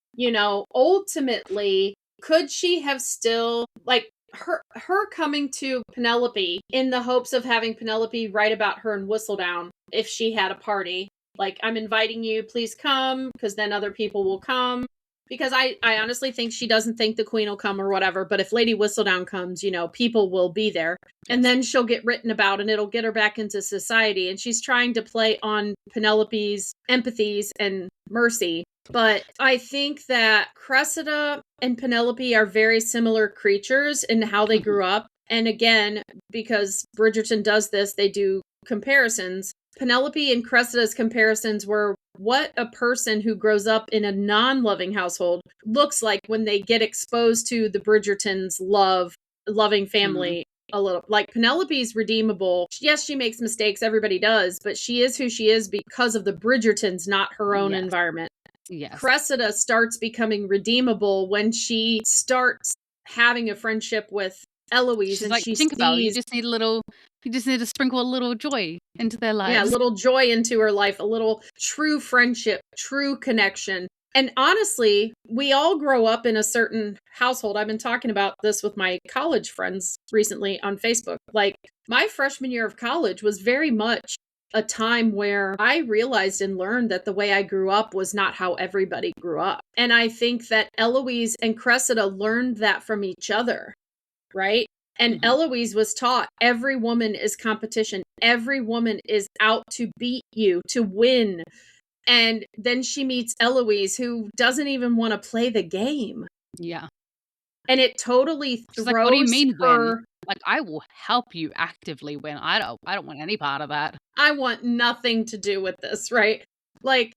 ultimately, could she have still, like, her coming to Penelope in the hopes of having Penelope write about her in Whistledown if she had a party, like, I'm inviting you, please come, because then other people will come. Because I honestly think she doesn't think the queen will come or whatever, but if Lady Whistledown comes, people will be there. Yes. And then she'll get written about and it'll get her back into society. And she's trying to play on Penelope's empathies and mercy. But I think that Cressida and Penelope are very similar creatures in how they grew up. And again, because Bridgerton does this, they do comparisons. Penelope and Cressida's comparisons were what a person who grows up in a non-loving household looks like when they get exposed to the Bridgertons' loving family. A little. Like, Penelope's redeemable. Yes, she makes mistakes. Everybody does. But she is who she is because of the Bridgertons, not her own environment. Yes. Cressida starts becoming redeemable when she starts having a friendship with Eloise. She's like, think about it. You just need to sprinkle a little joy into their lives. Yeah, a little joy into her life, a little true friendship, true connection. And honestly, we all grow up in a certain household. I've been talking about this with my college friends recently on Facebook. Like, my freshman year of college was very much a time where I realized and learned that the way I grew up was not how everybody grew up. And I think that Eloise and Cressida learned that from each other, right? And Eloise was taught every woman is competition. Every woman is out to beat you, to win. And then she meets Eloise, who doesn't even want to play the game. Yeah. And it totally throws like, what do you mean her... win? Like, I will help you actively win. I don't want any part of that. I want nothing to do with this, right? Like,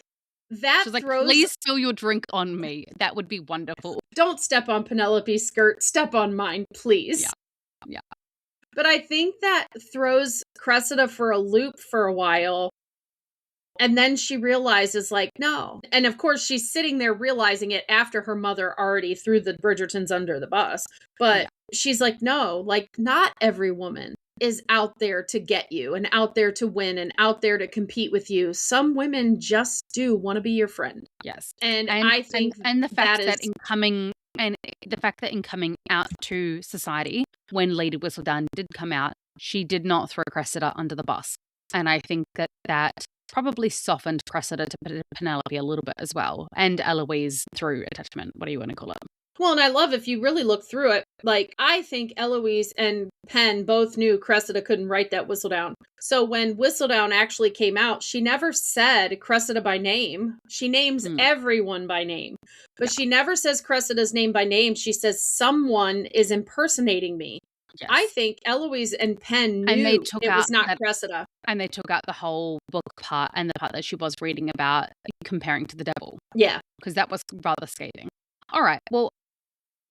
that She's like, throws... please spill your drink on me. That would be wonderful. Don't step on Penelope's skirt. Step on mine, please. Yeah. But I think that throws Cressida for a loop for a while. And then she realizes, like, no. And of course, she's sitting there realizing it after her mother already threw the Bridgertons under the bus. But she's like, no, like, not every woman is out there to get you and out there to win and out there to compete with you. Some women just do want to be your friend. Yes. And I think and the fact that in coming out to society, when Lady Whistledown did come out, she did not throw Cressida under the bus. And I think that probably softened Cressida to Penelope a little bit as well. And Eloise through attachment. What do you want to call it? Well, and I love, if you really look through it, like, I think Eloise and Penn both knew Cressida couldn't write that Whistledown. So when Whistledown actually came out, she never said Cressida by name. She names everyone by name. But she never says Cressida's name by name. She says, someone is impersonating me. Yes. I think Eloise and Penn knew it was not Cressida. And they took out the whole book part and the part that she was reading about comparing to the devil. Yeah. Because that was rather scathing. All right, well,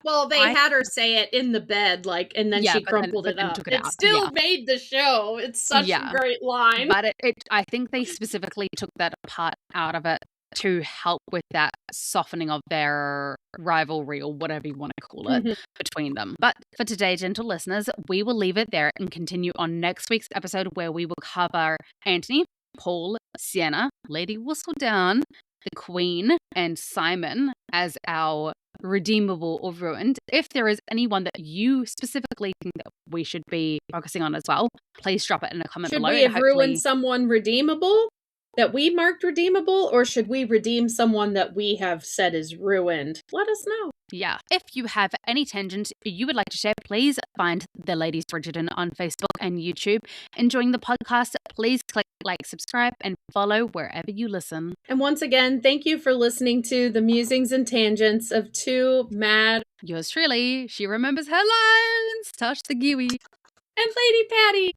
Well, they had her say it in the bed, like, and then she crumpled it up. Took it It out. still made the show. It's such a great line. But I think they specifically took that part out of it to help with that softening of their rivalry, or whatever you want to call it, between them. But for today, gentle listeners, we will leave it there and continue on next week's episode, where we will cover Anthony, Paul, Sienna, Lady Whistledown, the Queen, and Simon as our redeemable or ruined. If there is anyone that you specifically think that we should be focusing on as well, please drop it in a comment below. Should we have ruined someone redeemable that we marked redeemable, or should we redeem someone that we have said is ruined? Let us know. Yeah. If you have any tangents you would like to share, please find the Ladies Bridgerton on Facebook and YouTube. Enjoying the podcast, please click like, subscribe, and follow wherever you listen. And once again, thank you for listening to the musings and tangents of two mad... Yours truly, she remembers her lines. Touch the gooey. And Lady Patty.